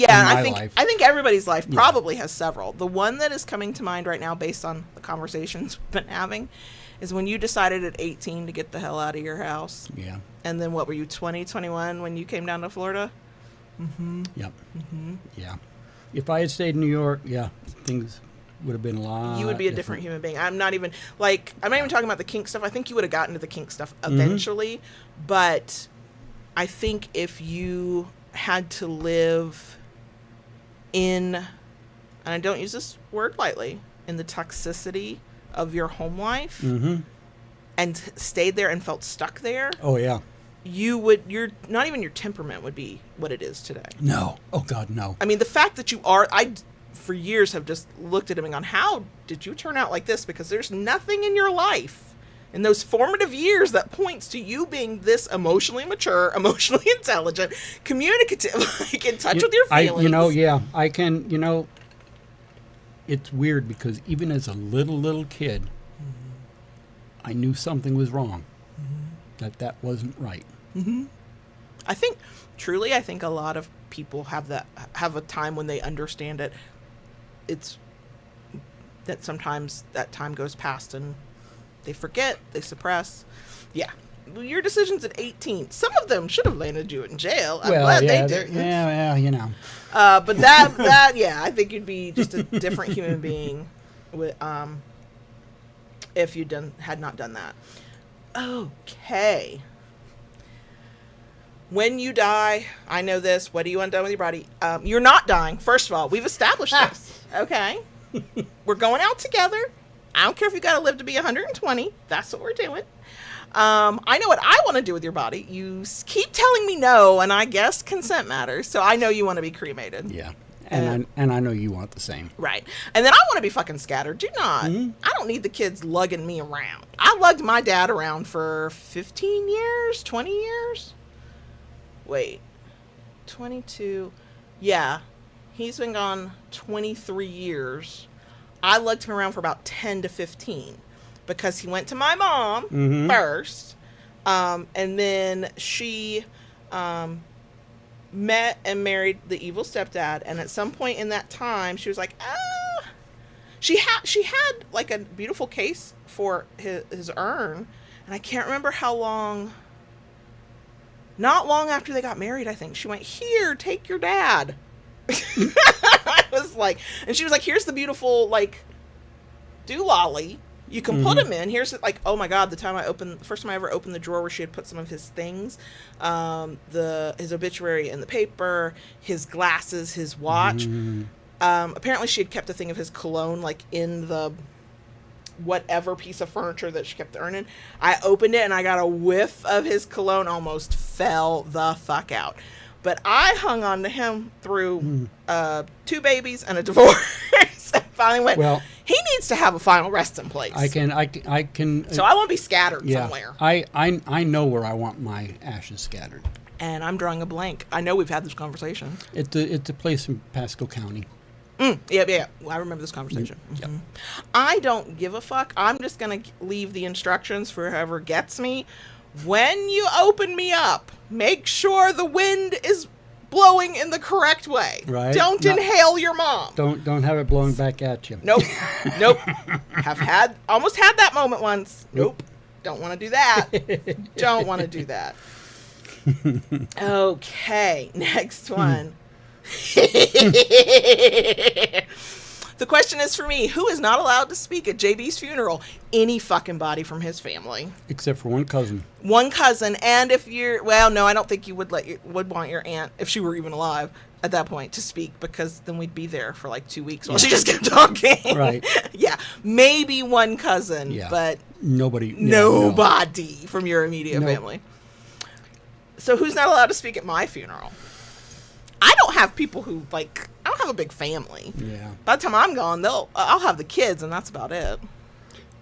think everybody's life probably has several. The one that is coming to mind right now, based on the conversations we've been having, is when you decided at 18 to get the hell out of your house. Yeah. And then what were you, 20, 21 when you came down to Florida? Mm-hmm. Yep. Mm-hmm. Yeah. If I had stayed in New York, things would have been a lot. You would be a different human being. I'm not even talking about the kink stuff. I think you would have gotten to the kink stuff eventually, but I think if you had to live in, and I don't use this word lightly, in the toxicity of your home life, and stayed there and felt stuck there. Oh yeah. You're not even your temperament would be what it is today. No. Oh God, no. I mean, the fact that I for years have just looked at him and gone, how did you turn out like this? Because there's nothing in your life in those formative years that points to you being this emotionally mature, emotionally intelligent, communicative, like in touch with your feelings. I can, it's weird because even as a little kid, I knew something was wrong, that wasn't right. I think a lot of people have a time when they understand it. It's that sometimes that time goes past and they forget, they suppress. Yeah. Your decisions at 18, some of them should have landed you in jail. I'm glad they didn't. Yeah, but that, I think you'd be just a different human being with, if you had not done that. Okay. When you die, I know this. What do you want done with your body? You're not dying. First of all, we've established this. Okay. We're going out together. I don't care if you got to live to be 120. That's what we're doing. I know what I want to do with your body. You keep telling me no, and I guess consent matters. So I know you want to be cremated. Yeah. And I know you want the same. Right. And then I want to be fucking scattered. Do not. I don't need the kids lugging me around. I lugged my dad around for 15 years, 20 years. Wait. 22. Yeah. He's been gone 23 years. I lugged him around for about 10 to 15 because he went to my mom first. And then she met and married the evil stepdad, and at some point in that time she was like, she had like a beautiful case for his urn, and I can't remember how long. Not long after they got married, I think she went, "Here, take your dad." I was like, and she was like, "Here's the beautiful like doolally. You can put him in. Here's like, oh my god, the first time I ever opened the drawer where she had put some of his things, his obituary in the paper, his glasses, his watch. Apparently she had kept a thing of his cologne like in the whatever piece of furniture that she kept the urn in. I opened it and I got a whiff of his cologne, almost fell the fuck out. But I hung on to him through 2 babies and a divorce. And finally went, well, he needs to have a final resting place. I can. So I won't be scattered somewhere. I know where I want my ashes scattered. And I'm drawing a blank. I know we've had this conversation. It's a place in Pasco County. Yeah. Well, I remember this conversation. Yep. I don't give a fuck. I'm just going to leave the instructions for whoever gets me. When you open me up, make sure the wind is blowing in the correct way. Right. Don't inhale your mom. Don't have it blowing back at you. Nope. Almost had that moment once. Nope. Don't want to do that. Don't want to do that. Okay, next one. The question is for me, who is not allowed to speak at JB's funeral? Any fucking body from his family. Except for one cousin. One cousin, and if you're, well, no, I don't think you would want your aunt, if she were even alive at that point, to speak, because then we'd be there for like 2 weeks while she just kept talking. Right. Yeah, maybe one cousin, but nobody from your immediate family. So who's not allowed to speak at my funeral? I don't have people who, like, I don't have a big family. Yeah. By the time I'm gone, I'll have the kids, and that's about it.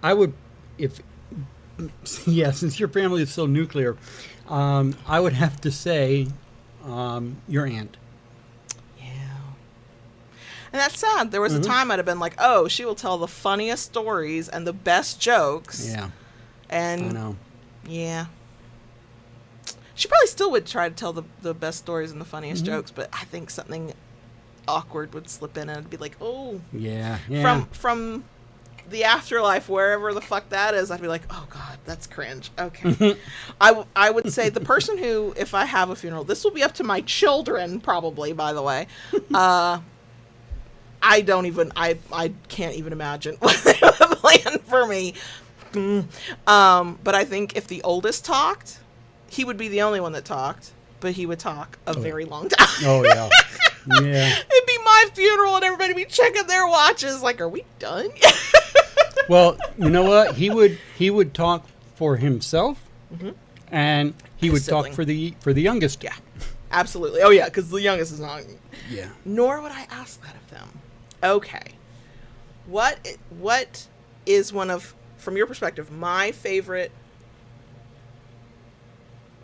I would, since your family is so nuclear, I would have to say your aunt. Yeah. And that's sad. There was a time I'd have been like, oh, she will tell the funniest stories and the best jokes. Yeah. And I know. Yeah. She probably still would try to tell the best stories and the funniest jokes, but I think something awkward would slip in and I'd be like, oh. Yeah. From the afterlife, wherever the fuck that is, I'd be like, oh God, that's cringe. Okay. I would say the person who, if I have a funeral, this will be up to my children probably, by the way. I can't even imagine what they would plan for me. But I think if the oldest talked, he would be the only one that talked, but he would talk a very long time. Oh, yeah. Yeah. It'd be my funeral and everybody would be checking their watches like, are we done? Well, you know what? He would talk for himself, and he would talk for the youngest. Yeah, absolutely. Oh, yeah, because the youngest is not. Yeah. Nor would I ask that of them. Okay. What is one of, from your perspective, my favorite...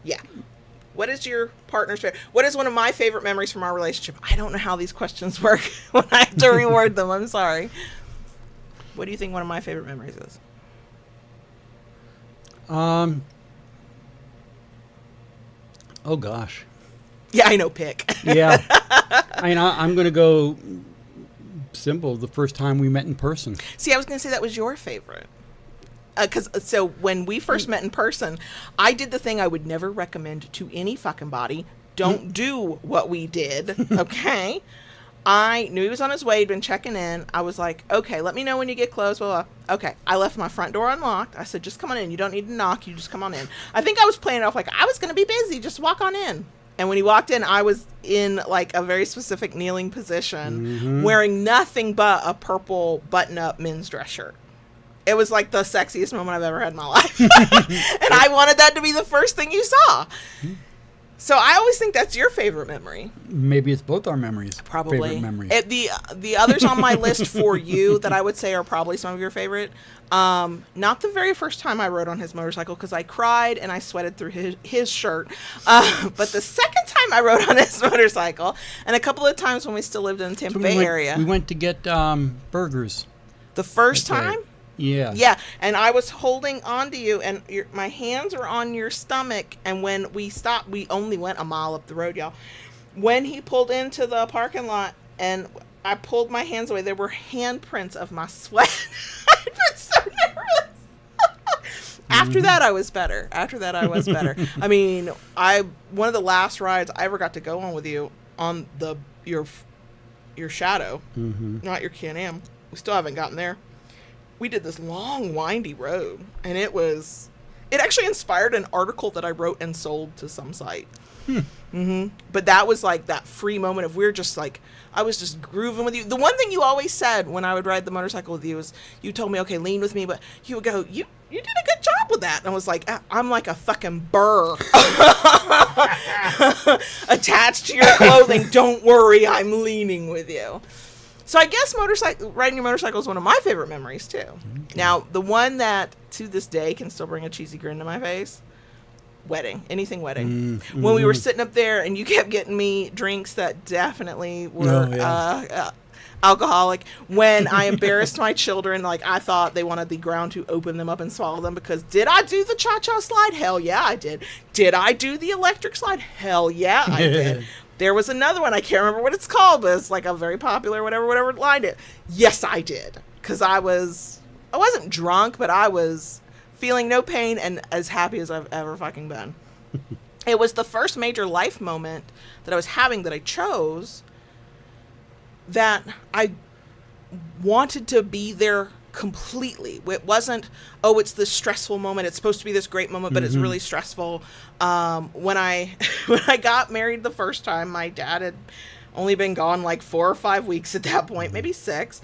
Yeah. What is your partner's favorite? What is one of my favorite memories from our relationship? I don't know how these questions work when I have to reword them. I'm sorry. What do you think one of my favorite memories is? Oh gosh. Yeah, I know. Pick. Yeah. I'm going to go simple. The first time we met in person. See, I was going to say that was your favorite. So when we first met in person, I did the thing I would never recommend to any fucking body. Don't do what we did, okay? I knew he was on his way. He'd been checking in. I was like, okay, let me know when you get close. Blah, blah. Okay. I left my front door unlocked. I said, just come on in. You don't need to knock. You just come on in. I think I was playing it off like I was going to be busy. Just walk on in. And when he walked in, I was in like a very specific kneeling position, wearing nothing but a purple button-up men's dress shirt. It was like the sexiest moment I've ever had in my life. And I wanted that to be the first thing you saw. So I always think that's your favorite memory. Maybe it's both our memories. Probably. Favorite memories. The others on my list for you that I would say are probably some of your favorite. Not the very first time I rode on his motorcycle because I cried and I sweated through his shirt. But the second time I rode on his motorcycle, and a couple of times when we still lived in the Tampa Bay area. We went to get burgers. The first time? Yeah. Yeah, and I was holding onto you, and my hands are on your stomach, and when we stopped, we only went a mile up the road, y'all. When he pulled into the parking lot, and I pulled my hands away, there were handprints of my sweat. I'd been so nervous. After that, I was better. I mean, one of the last rides I ever got to go on with you on your Shadow, not your Can-Am. We still haven't gotten there. We did this long, windy road, and it actually inspired an article that I wrote and sold to some site. But that was like that free moment of I was just grooving with you. The one thing you always said when I would ride the motorcycle with you is you told me, okay, lean with me, but you would go, you did a good job with that. And I was like, I'm like a fucking burr attached to your clothing. Don't worry, I'm leaning with you. So I guess riding your motorcycle is one of my favorite memories too. Okay. Now, the one that to this day can still bring a cheesy grin to my face, anything wedding. When we were sitting up there and you kept getting me drinks that definitely were alcoholic. When I embarrassed my children, like I thought they wanted the ground to open them up and swallow them, because did I do the cha-cha slide? Hell yeah, I did. Did I do the electric slide? Hell yeah, I did. There was another one, I can't remember what it's called, but it's like a very popular whatever line it. Yes, I did. Because I wasn't drunk, but I was feeling no pain and as happy as I've ever fucking been. It was the first major life moment that I was having that I chose, that I wanted to be there completely. It wasn't, it's this stressful moment, it's supposed to be this great moment, but it's really stressful. When I got married the first time, my dad had only been gone like 4 or 5 weeks at that point, maybe 6.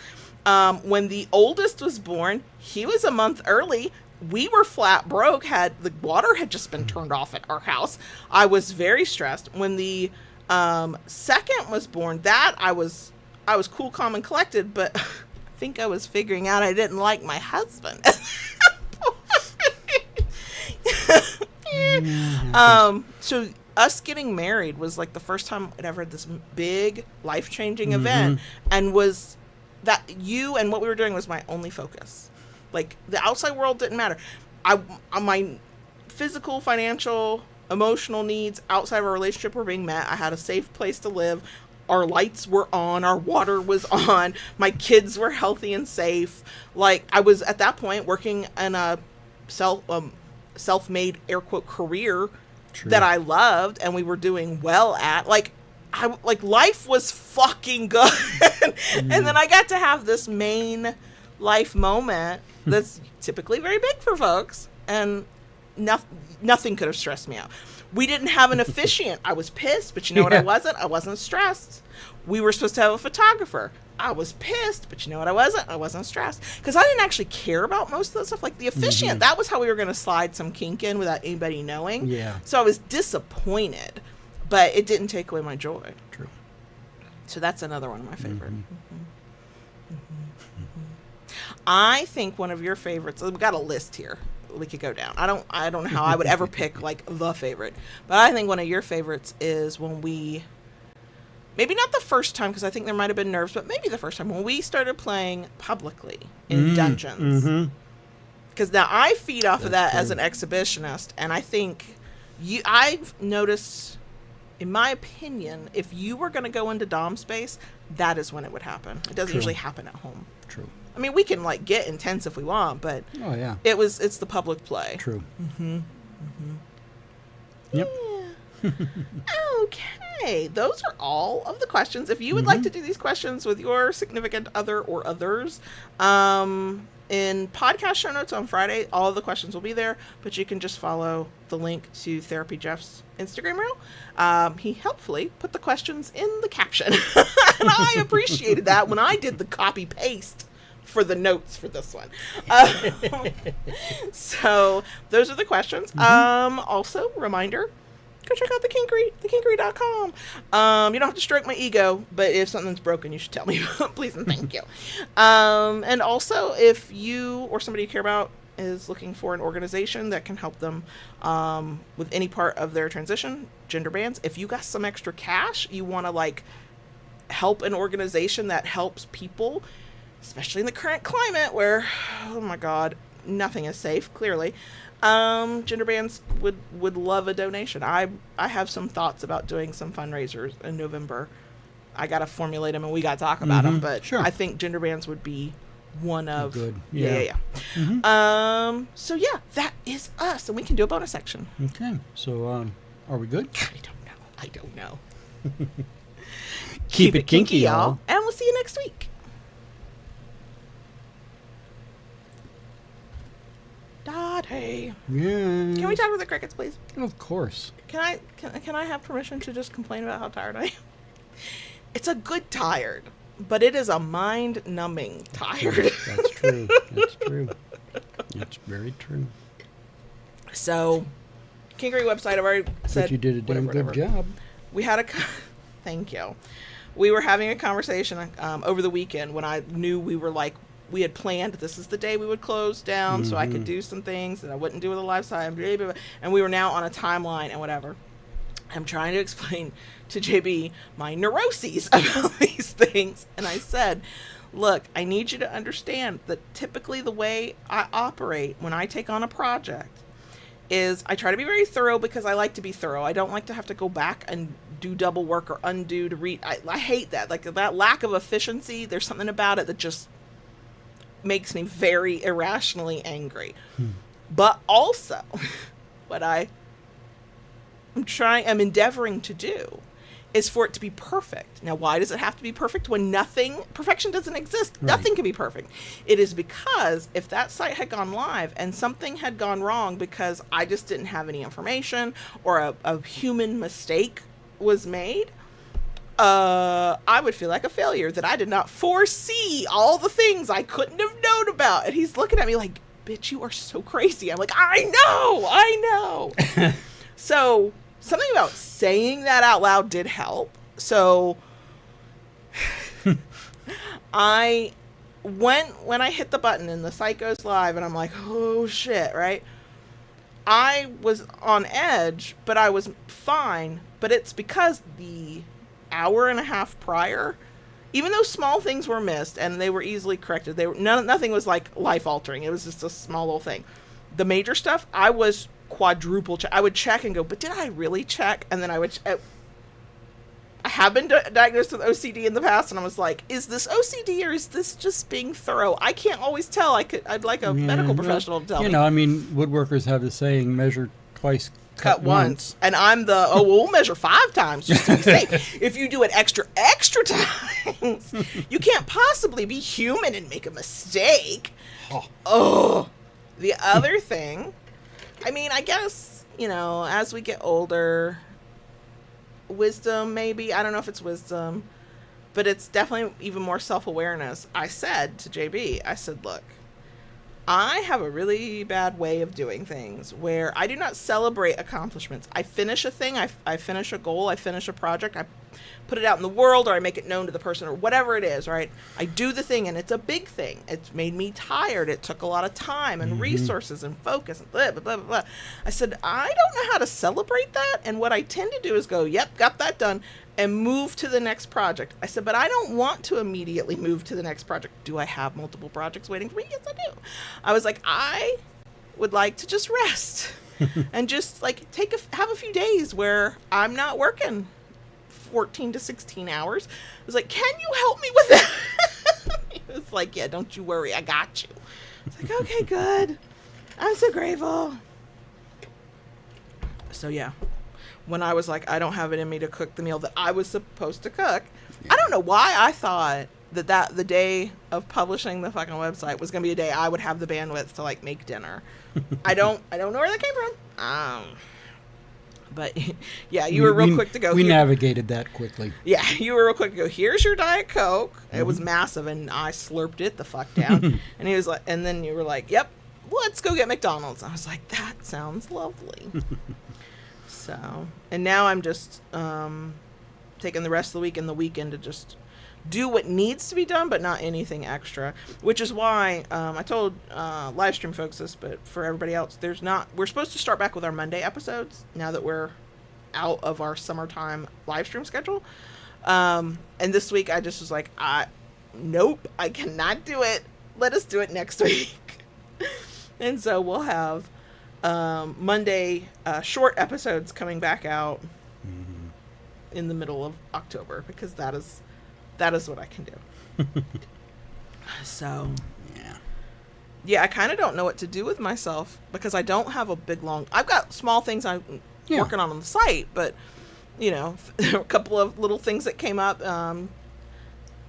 When the oldest was born, he was a month early. We were flat broke, the water had just been turned off at our house. I was very stressed. When the second was born, that I was cool, calm, and collected, but I think I was figuring out I didn't like my husband. So us getting married was like the first time I'd ever had this big life-changing event, and was that you and what we were doing was my only focus. Like the outside world didn't matter. My physical, financial, emotional needs outside of our relationship were being met. I had a safe place to live. Our lights were on. Our water was on. My kids were healthy and safe. Like I was at that point working in a self-made air quote career that I loved, and we were doing well at. Like life was fucking good. And then I got to have this main life moment that's typically very big for folks, and nothing could have stressed me out. We didn't have an officiant. I was pissed, but you know what? I wasn't stressed. We were supposed to have a photographer. I was pissed, but you know what? I wasn't stressed, because I didn't actually care about most of that stuff. Like the officiant, that was how we were going to slide some kink in without anybody knowing. Yeah. So I was disappointed, but it didn't take away my joy. True. So that's another one of my favorite. I think one of your favorites, we've got a list here we could go down. I don't know how I would ever pick like the favorite, but I think one of your favorites is when we, maybe not the first time, because I think there might have been nerves, but maybe the first time when we started playing publicly in dungeons. Because now I feed off of that as an exhibitionist, and I think I've noticed, in my opinion, if you were going to go into dom space, that is when it would happen. It doesn't usually happen at home. True. I mean, we can like get intense if we want, but it's the public play. True. Yep. Yeah. Okay, those are all of the questions. If you would like to do these questions with your significant other or others, in podcast show notes on Friday, all of the questions will be there, but you can just follow the link to Therapy Jeff's Instagram reel. He helpfully put the questions in the caption, and I appreciated that when I did the copy paste for the notes for this one. So those are the questions. Also, reminder, go check out the Kinkery, thekinkery.com. You don't have to stroke my ego, but if something's broken, you should tell me. Please and thank you. And also, if you or somebody you care about is looking for an organization that can help them with any part of their transition, gender bands, if you got some extra cash, you want to like help an organization that helps people, especially in the current climate where, oh my God, nothing is safe, clearly, gender bands would love a donation. I have some thoughts about doing some fundraisers in November. I got to formulate them and we got to talk about them, but sure. I think gender bands would be one of... Good. Yeah. So yeah, that is us, and we can do a bonus section. Okay. So, are we good? I don't know. Keep it kinky, y'all. And we'll see you next week. Dottie. Yeah. Can we talk with the crickets, please? Of course. Can I have permission to just complain about how tired I am? It's a good tired, but it is a mind-numbing tired. That's true. That's true. That's very true. So, Kinkery website, I've already said. But you did a damn good job. We had thank you. We were having a conversation over the weekend when I knew we had planned this is the day we would close down so I could do some things that I wouldn't do with a live site, and we were now on a timeline and whatever. I'm trying to explain to JB my neuroses about these things. And I said, look, I need you to understand that typically the way I operate when I take on a project is I try to be very thorough because I like to be thorough. I don't like to have to go back and do double work or undo to read. I hate that. Like that lack of efficiency, there's something about it that just makes me very irrationally angry. But also what I'm endeavoring to do is for it to be perfect. Now, why does it have to be perfect when perfection doesn't exist? Right. Nothing can be perfect. It is because if that site had gone live and something had gone wrong because I just didn't have any information or a human mistake was made, I would feel like a failure that I did not foresee all the things I couldn't have known about. And he's looking at me like, bitch, you are so crazy. I'm like, I know. So something about saying that out loud did help. So when I hit the button and the site goes live and I'm like, oh shit, right? I was on edge, but I was fine. But it's because the hour and a half prior, even though small things were missed and they were easily corrected, nothing was like life altering. It was just a small little thing. The major stuff, I was quadruple check. I would check and go, but did I really check? And then I would. I have been diagnosed with OCD in the past, and I was like, is this OCD or is this just being thorough? I can't always tell. I'd like a medical professional to tell me. I mean, woodworkers have the saying, measure twice, cut once. And I'm we'll measure 5 times just to be safe. If you do it extra times, you can't possibly be human and make a mistake. Oh. The other thing, I mean, I guess, as we get older, wisdom maybe, I don't know if it's wisdom, but it's definitely even more self-awareness. I said to JB, I said, look, I have a really bad way of doing things where I do not celebrate accomplishments. I finish a thing, I finish a goal, I finish a project, I put it out in the world, or I make it known to the person, or whatever it is, right? I do the thing, and it's a big thing. It's made me tired. It took a lot of time and resources and focus and blah, blah, blah, blah. I said, I don't know how to celebrate that, and what I tend to do is go, yep, got that done, and move to the next project. I said, but I don't want to immediately move to the next project. Do I have multiple projects waiting for me? Yes, I do. I was like, I would like to just rest and just like have a few days where I'm not working 14 to 16 hours. I was like, can you help me with that? He was like, yeah, don't you worry, I got you. I was like, okay, good. I'm so grateful. So yeah, when I was like, I don't have it in me to cook the meal that I was supposed to cook, I don't know why I thought that the day of publishing the fucking website was gonna be a day I would have the bandwidth to like make dinner. I don't know where that came from. But yeah, you were real quick to go. We navigated that quickly. Yeah, you were real quick to go, here's your Diet Coke. It was massive, and I slurped it the fuck down. And he was like, and then you were like, yep, let's go get McDonald's. I was like, that sounds lovely. So, and now I'm just taking the rest of the week and the weekend to just do what needs to be done, but not anything extra, which is why I told live stream folks this, but for everybody else, we're supposed to start back with our Monday episodes now that we're out of our summertime live stream schedule. And this week I just was like, nope, I cannot do it. Let us do it next week. And so we'll have Monday short episodes coming back out in the middle of October, because that is what I can do. So yeah, I kind of don't know what to do with myself, because I don't have a big long. I've got small things I'm working on the site, but you know, a couple of little things that came up.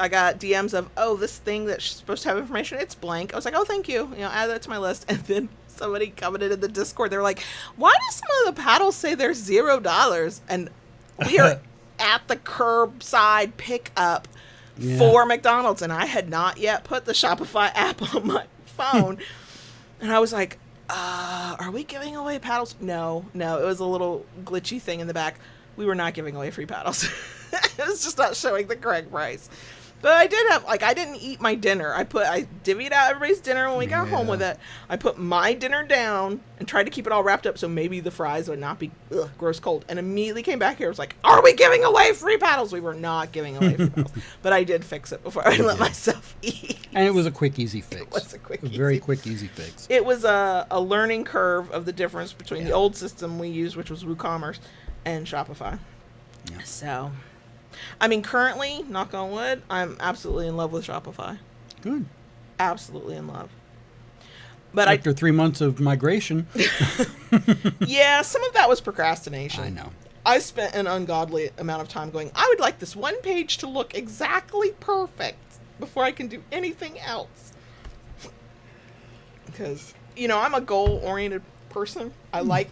I got DMs of, oh, this thing that's supposed to have information, it's blank. I was like, oh, thank you. You know, add that to my list. And then somebody commented in the Discord. They were like, why do some of the paddles say they're $0? And we are at the curbside pickup for McDonald's. And I had not yet put the Shopify app on my phone. And I was like, are we giving away paddles? No, it was a little glitchy thing in the back. We were not giving away free paddles. It was just not showing the correct price. But I did have, like, I didn't eat my dinner. I divvied out everybody's dinner when we got home with it. I put my dinner down and tried to keep it all wrapped up so maybe the fries would not be gross cold. And immediately came back here. I was like, are we giving away free paddles? We were not giving away free paddles. But I did fix it before I let myself eat. And it was a quick, easy fix. It was a very quick, easy fix. It was a learning curve of the difference between the old system we used, which was WooCommerce, and Shopify. Yeah. So, I mean, currently, knock on wood, I'm absolutely in love with Shopify. Good. Absolutely in love. But after 3 months of migration. Yeah, some of that was procrastination. I know. I spent an ungodly amount of time going, I would like this one page to look exactly perfect before I can do anything else. Because, you know, I'm a goal-oriented person. I like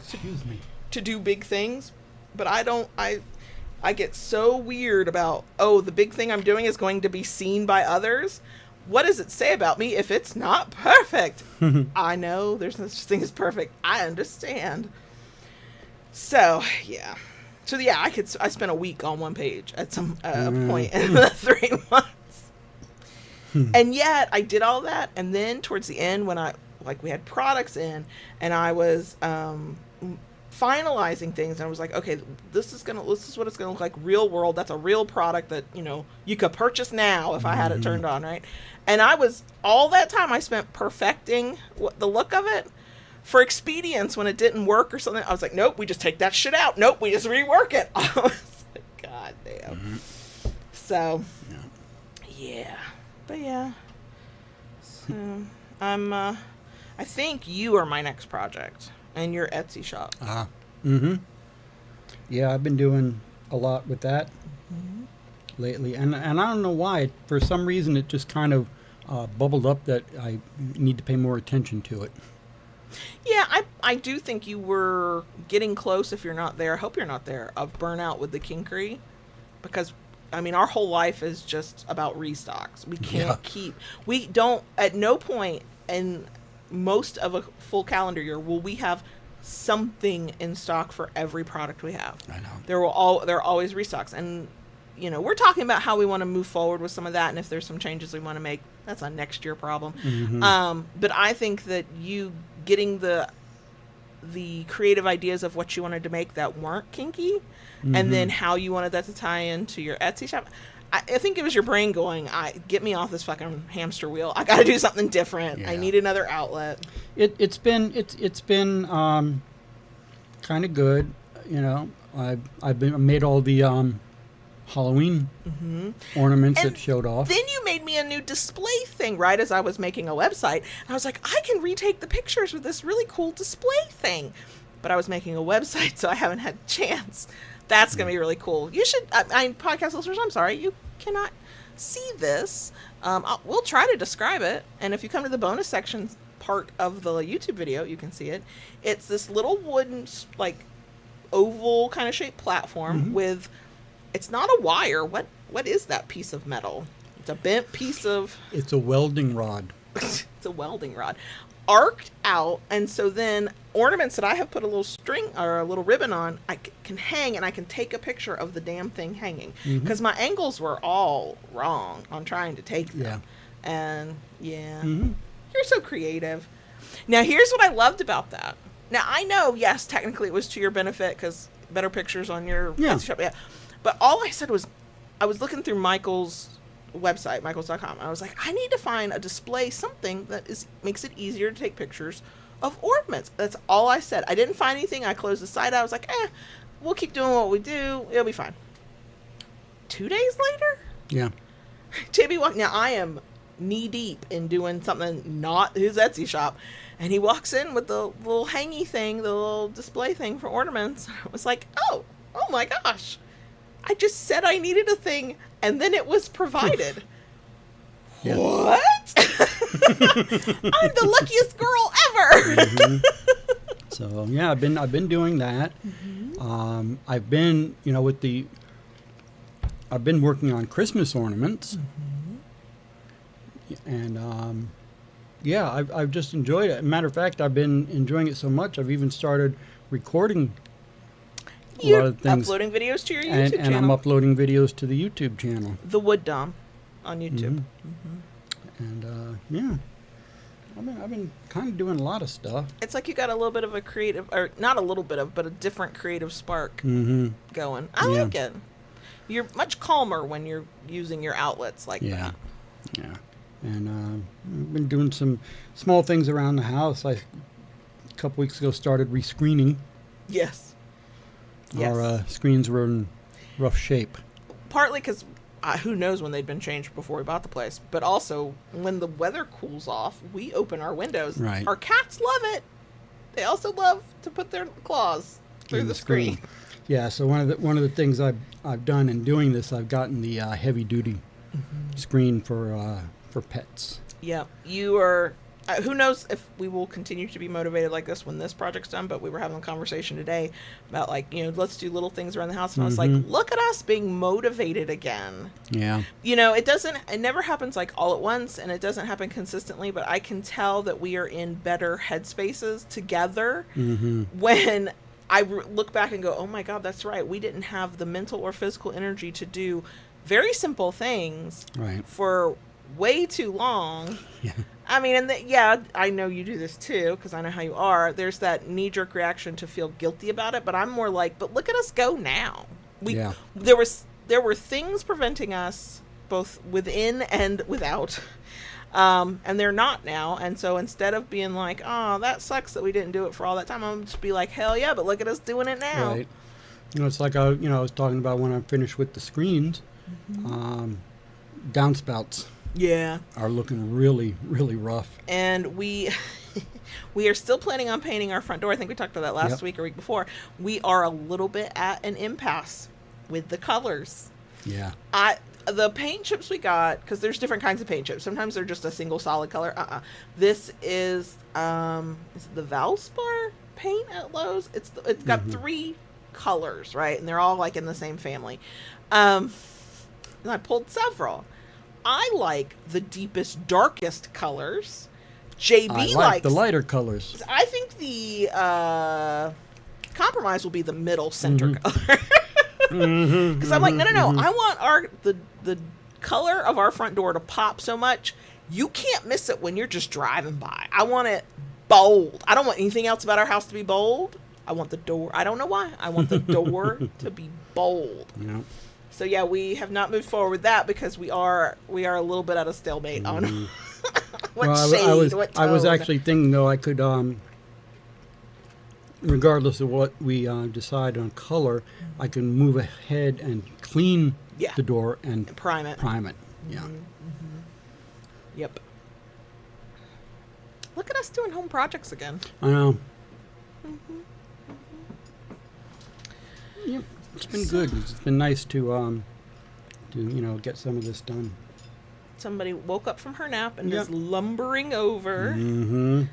to do big things, but I get so weird about, the big thing I'm doing is going to be seen by others. What does it say about me if it's not perfect? I know there's no such thing as perfect. I understand. So, yeah. So, yeah, I spent a week on one page at some point in the 3 months. And yet, I did all that. And then towards the end, when we had products in, and I was finalizing things, and I was like, okay, this is what it's gonna look like real world. That's a real product that, you know, you could purchase now if I had it turned on, right? And all that time I spent perfecting the look of it for expedience. When it didn't work or something, I was like, nope, we just take that shit out. Nope, we just rework it. I was like, God damn. So yeah, but yeah, so I think you are my next project. And your Etsy shop. Yeah, I've been doing a lot with that lately. And I don't know why. For some reason, it just kind of bubbled up that I need to pay more attention to it. Yeah, I do think you were getting close, if you're not there. I hope you're not there, of burnout with the kinkery. Because, I mean, our whole life is just about restocks. We can't we don't, at no point in most of a full calendar year will we have something in stock for every product we have. I know. There are always restocks, and you know, we're talking about how we want to move forward with some of that, and if there's some changes we want to make, that's a next year problem. But I think that you getting the creative ideas of what you wanted to make that weren't kinky, and then how you wanted that to tie into your Etsy shop, I think it was your brain going, get me off this fucking hamster wheel. I got to do something different. Yeah. I need another outlet. It's been kind of good. You know, I made all the Halloween ornaments that showed off. Then you made me a new display thing right as I was making a website. And I was like, I can retake the pictures with this really cool display thing. But I was making a website, so I haven't had a chance. That's going to be really cool. You should, podcast listeners, I'm sorry, you cannot see this. We'll try to describe it. And if you come to the bonus section part of the YouTube video, you can see it. It's this little wooden, like, oval kind of shaped platform with, it's not a wire. What is that piece of metal? It's a bent piece of... It's a welding rod. It's a welding rod. Arced out, and so then ornaments that I have put a little string or a little ribbon on, I can hang, and I can take a picture of the damn thing hanging, because my angles were all wrong on trying to take them. And you're so creative. Now here's what I loved about that. Now I know, yes, technically it was to your benefit because better pictures on your Etsy shop, but all I said was, I was looking through Michael's website, michaels.com. I was like, I need to find a display, something that makes it easier to take pictures of ornaments. That's all I said. I didn't find anything. I closed the site out. I was like, we'll keep doing what we do. It'll be fine. 2 days later? Yeah. JB walked. Now, I am knee deep in doing something not his Etsy shop. And he walks in with the little hangy thing, the little display thing for ornaments. I was like, oh my gosh. I just said I needed a thing, and then it was provided. Yeah. What? I'm the luckiest girl ever. Mm-hmm. So yeah, I've been doing that. Mm-hmm. I've been I've been working on Christmas ornaments, and yeah, I've just enjoyed it. Matter of fact, I've been enjoying it so much, I've even started recording a lot of things. Uploading videos to your YouTube channel. And I'm uploading videos to the YouTube channel. The Wood Dom on YouTube. Mm-hmm. And yeah, I've been kind of doing a lot of stuff. It's like you got a little bit of a creative, or not a little bit of, but a different creative spark going. I like it. You're much calmer when you're using your outlets like that. Yeah. And I've been doing some small things around the house. A couple weeks ago started rescreening. Yes. Our screens were in rough shape. Partly because who knows when they'd been changed before we bought the place. But also, when the weather cools off, we open our windows. Right. Our cats love it. They also love to put their claws through the screen. Yeah, so one of the things I've done in doing this, I've gotten the heavy duty screen for pets. Yeah, you are. Who knows if we will continue to be motivated like this when this project's done, but we were having a conversation today about let's do little things around the house, and I was like, look at us being motivated again. Yeah. It never happens like all at once, and it doesn't happen consistently, but I can tell that we are in better headspaces together when I look back and go, oh my God, that's right. We didn't have the mental or physical energy to do very simple things for way too long. Yeah. I mean, I know you do this too, because I know how you are. There's that knee-jerk reaction to feel guilty about it, but I'm more like, but look at us go now. There were things preventing us, both within and without, and they're not now. And so instead of being like, oh, that sucks that we didn't do it for all that time, I'm just be like, hell yeah, but look at us doing it now. Right. It's like I was talking about when I'm finished with the screens, downspouts. Yeah. Are looking really, really rough. And we are still planning on painting our front door. I think we talked about that last week or week before. We are a little bit at an impasse with the colors. Yeah. The paint chips we got, because there's different kinds of paint chips. Sometimes they're just a single solid color. This is the Valspar paint at Lowe's. It's got 3 colors, right? And they're all like in the same family. And I pulled several. I like the deepest, darkest colors. JB likes the lighter colors. I think the compromise will be the middle center color. Because I'm like, no. I want the color of our front door to pop so much you can't miss it when you're just driving by. I want it bold. I don't want anything else about our house to be bold. I want the door. I don't know why. I want the door to be bold. Yeah. So yeah, we have not moved forward with that because we are a little bit at a stalemate on what shade, what tone. I was actually thinking though I could, regardless of what we decide on color, I can move ahead and clean the door and prime it. Yeah. Yep. Look at us doing home projects again. I know. Yep. It's been good. It's been nice to get some of this done. Somebody woke up from her nap and is lumbering over.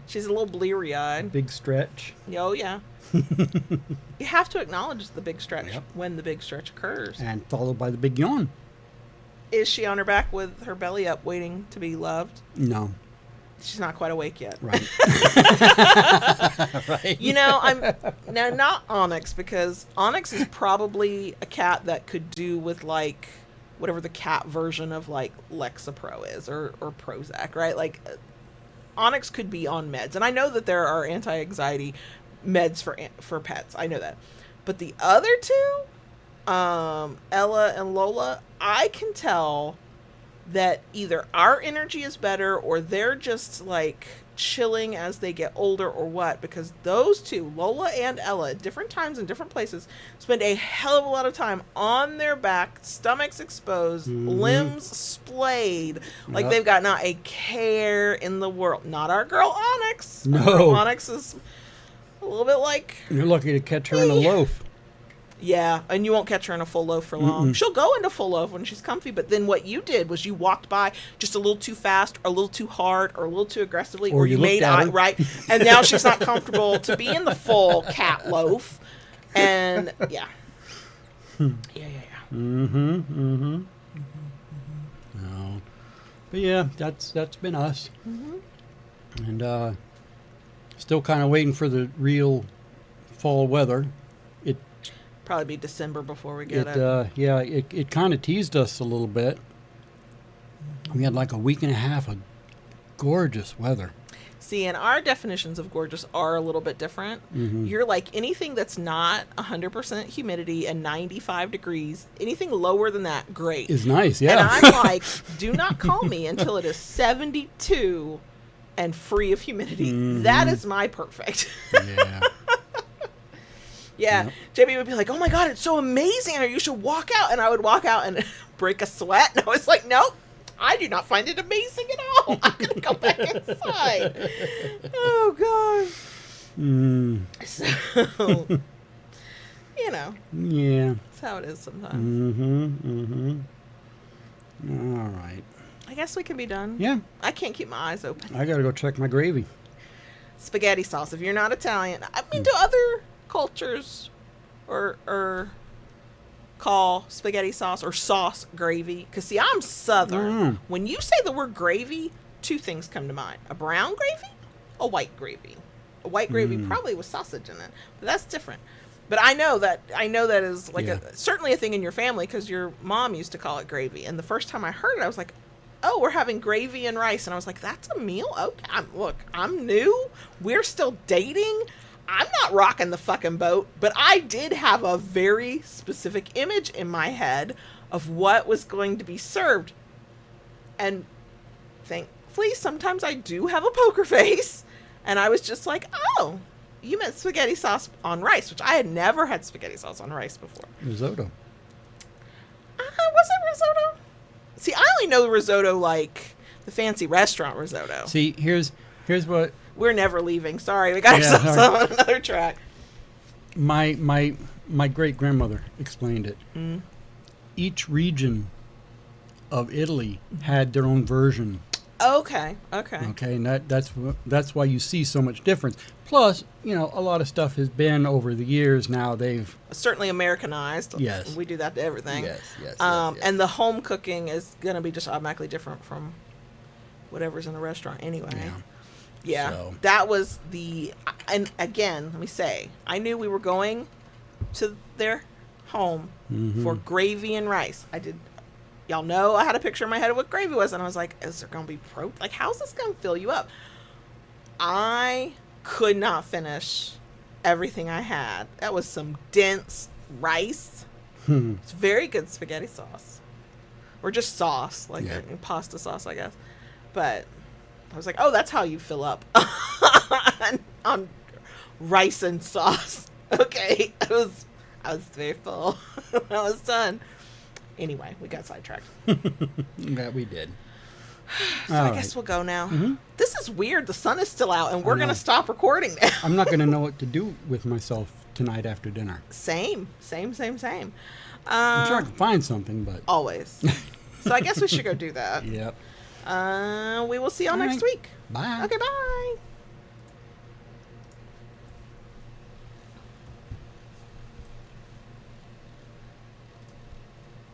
She's a little bleary-eyed. Big stretch. Oh, yeah. You have to acknowledge the big stretch when the big stretch occurs. And followed by the big yawn. Is she on her back with her belly up waiting to be loved? No. She's not quite awake yet. Right. Right. I'm now not Onyx, because Onyx is probably a cat that could do with like whatever the cat version of like Lexapro is or Prozac, right? Like Onyx could be on meds. And I know that there are anti-anxiety meds for pets. I know that. But the other two, Ella and Lola, I can tell that either our energy is better or they're just like chilling as they get older or what, because those two, Lola and Ella, at different times in different places, spend a hell of a lot of time on their back, stomachs exposed, limbs splayed, like they've got not a care in the world. Not our girl Onyx. No. Our girl Onyx is a little bit like... You're lucky to catch her in a loaf. Yeah, and you won't catch her in a full loaf for long. She'll go into full loaf when she's comfy, but then what you did was you walked by just a little too fast or a little too hard or a little too aggressively, or you made eye, right? And now she's not comfortable to be in the full cat loaf. And yeah. Yeah. No. But yeah, that's been us. And still kind of waiting for the real fall weather. Probably be December before we get it. Yeah, it kind of teased us a little bit. We had like a week and a half of gorgeous weather. See, and our definitions of gorgeous are a little bit different. You're like, anything that's not 100% humidity and 95 degrees, anything lower than that, great. Is nice, yeah. And I'm like, do not call me until it is 72 and free of humidity. That is my perfect. Yeah. Yeah, yep. JB would be like, oh my God, it's so amazing, or you should walk out. And I would walk out and break a sweat. And I was like, nope, I do not find it amazing at all. I'm going to go back inside. Oh, God. So, you know. Yeah. That's how it is sometimes. All right. I guess we can be done. Yeah. I can't keep my eyes open. I got to go check my gravy. Spaghetti sauce. If you're not Italian, I mean, do other cultures or call spaghetti sauce or sauce gravy? Because see, I'm Southern. When you say the word gravy, two things come to mind: a brown gravy, a white gravy. A white gravy probably with sausage in it, but that's different. But I know that is like certainly a thing in your family, because your mom used to call it gravy. And the first time I heard it, I was like, oh, we're having gravy and rice. And I was like, that's a meal? Okay, I'm new. We're still dating. I'm not rocking the fucking boat, but I did have a very specific image in my head of what was going to be served. And thankfully, sometimes I do have a poker face. And I was just like, oh, you meant spaghetti sauce on rice, which I had never had spaghetti sauce on rice before. Risotto. Was it risotto? See, I only know risotto like the fancy restaurant risotto. See, here's what... We're never leaving. Sorry, we got ourselves on another track. My great grandmother explained it. Each region of Italy had their own version. Okay. And that's why you see so much difference. Plus, a lot of stuff has been over the years. Now they've certainly Americanized. Yes, we do that to everything. Yes. And the home cooking is going to be just automatically different from whatever's in a restaurant anyway. Yeah, so. That was and again, let me say, I knew we were going to their home for gravy and rice. I did, y'all know I had a picture in my head of what gravy was, and I was like, is there going to be like, how's this going to fill you up? I could not finish everything I had. That was some dense rice. It's very good spaghetti sauce. Or just sauce, like pasta sauce, I guess. But I was like, oh, that's how you fill up on rice and sauce. Okay. I was very full when I was done. Anyway, we got sidetracked. Yeah, we did. So I guess we'll go now. This is weird. The sun is still out, and we're going to stop recording now. I'm not going to know what to do with myself tonight after dinner. Same. I'm sure I can find something, but... Always. So I guess we should go do that. Yep. We will see y'all next week. Bye. Okay, bye.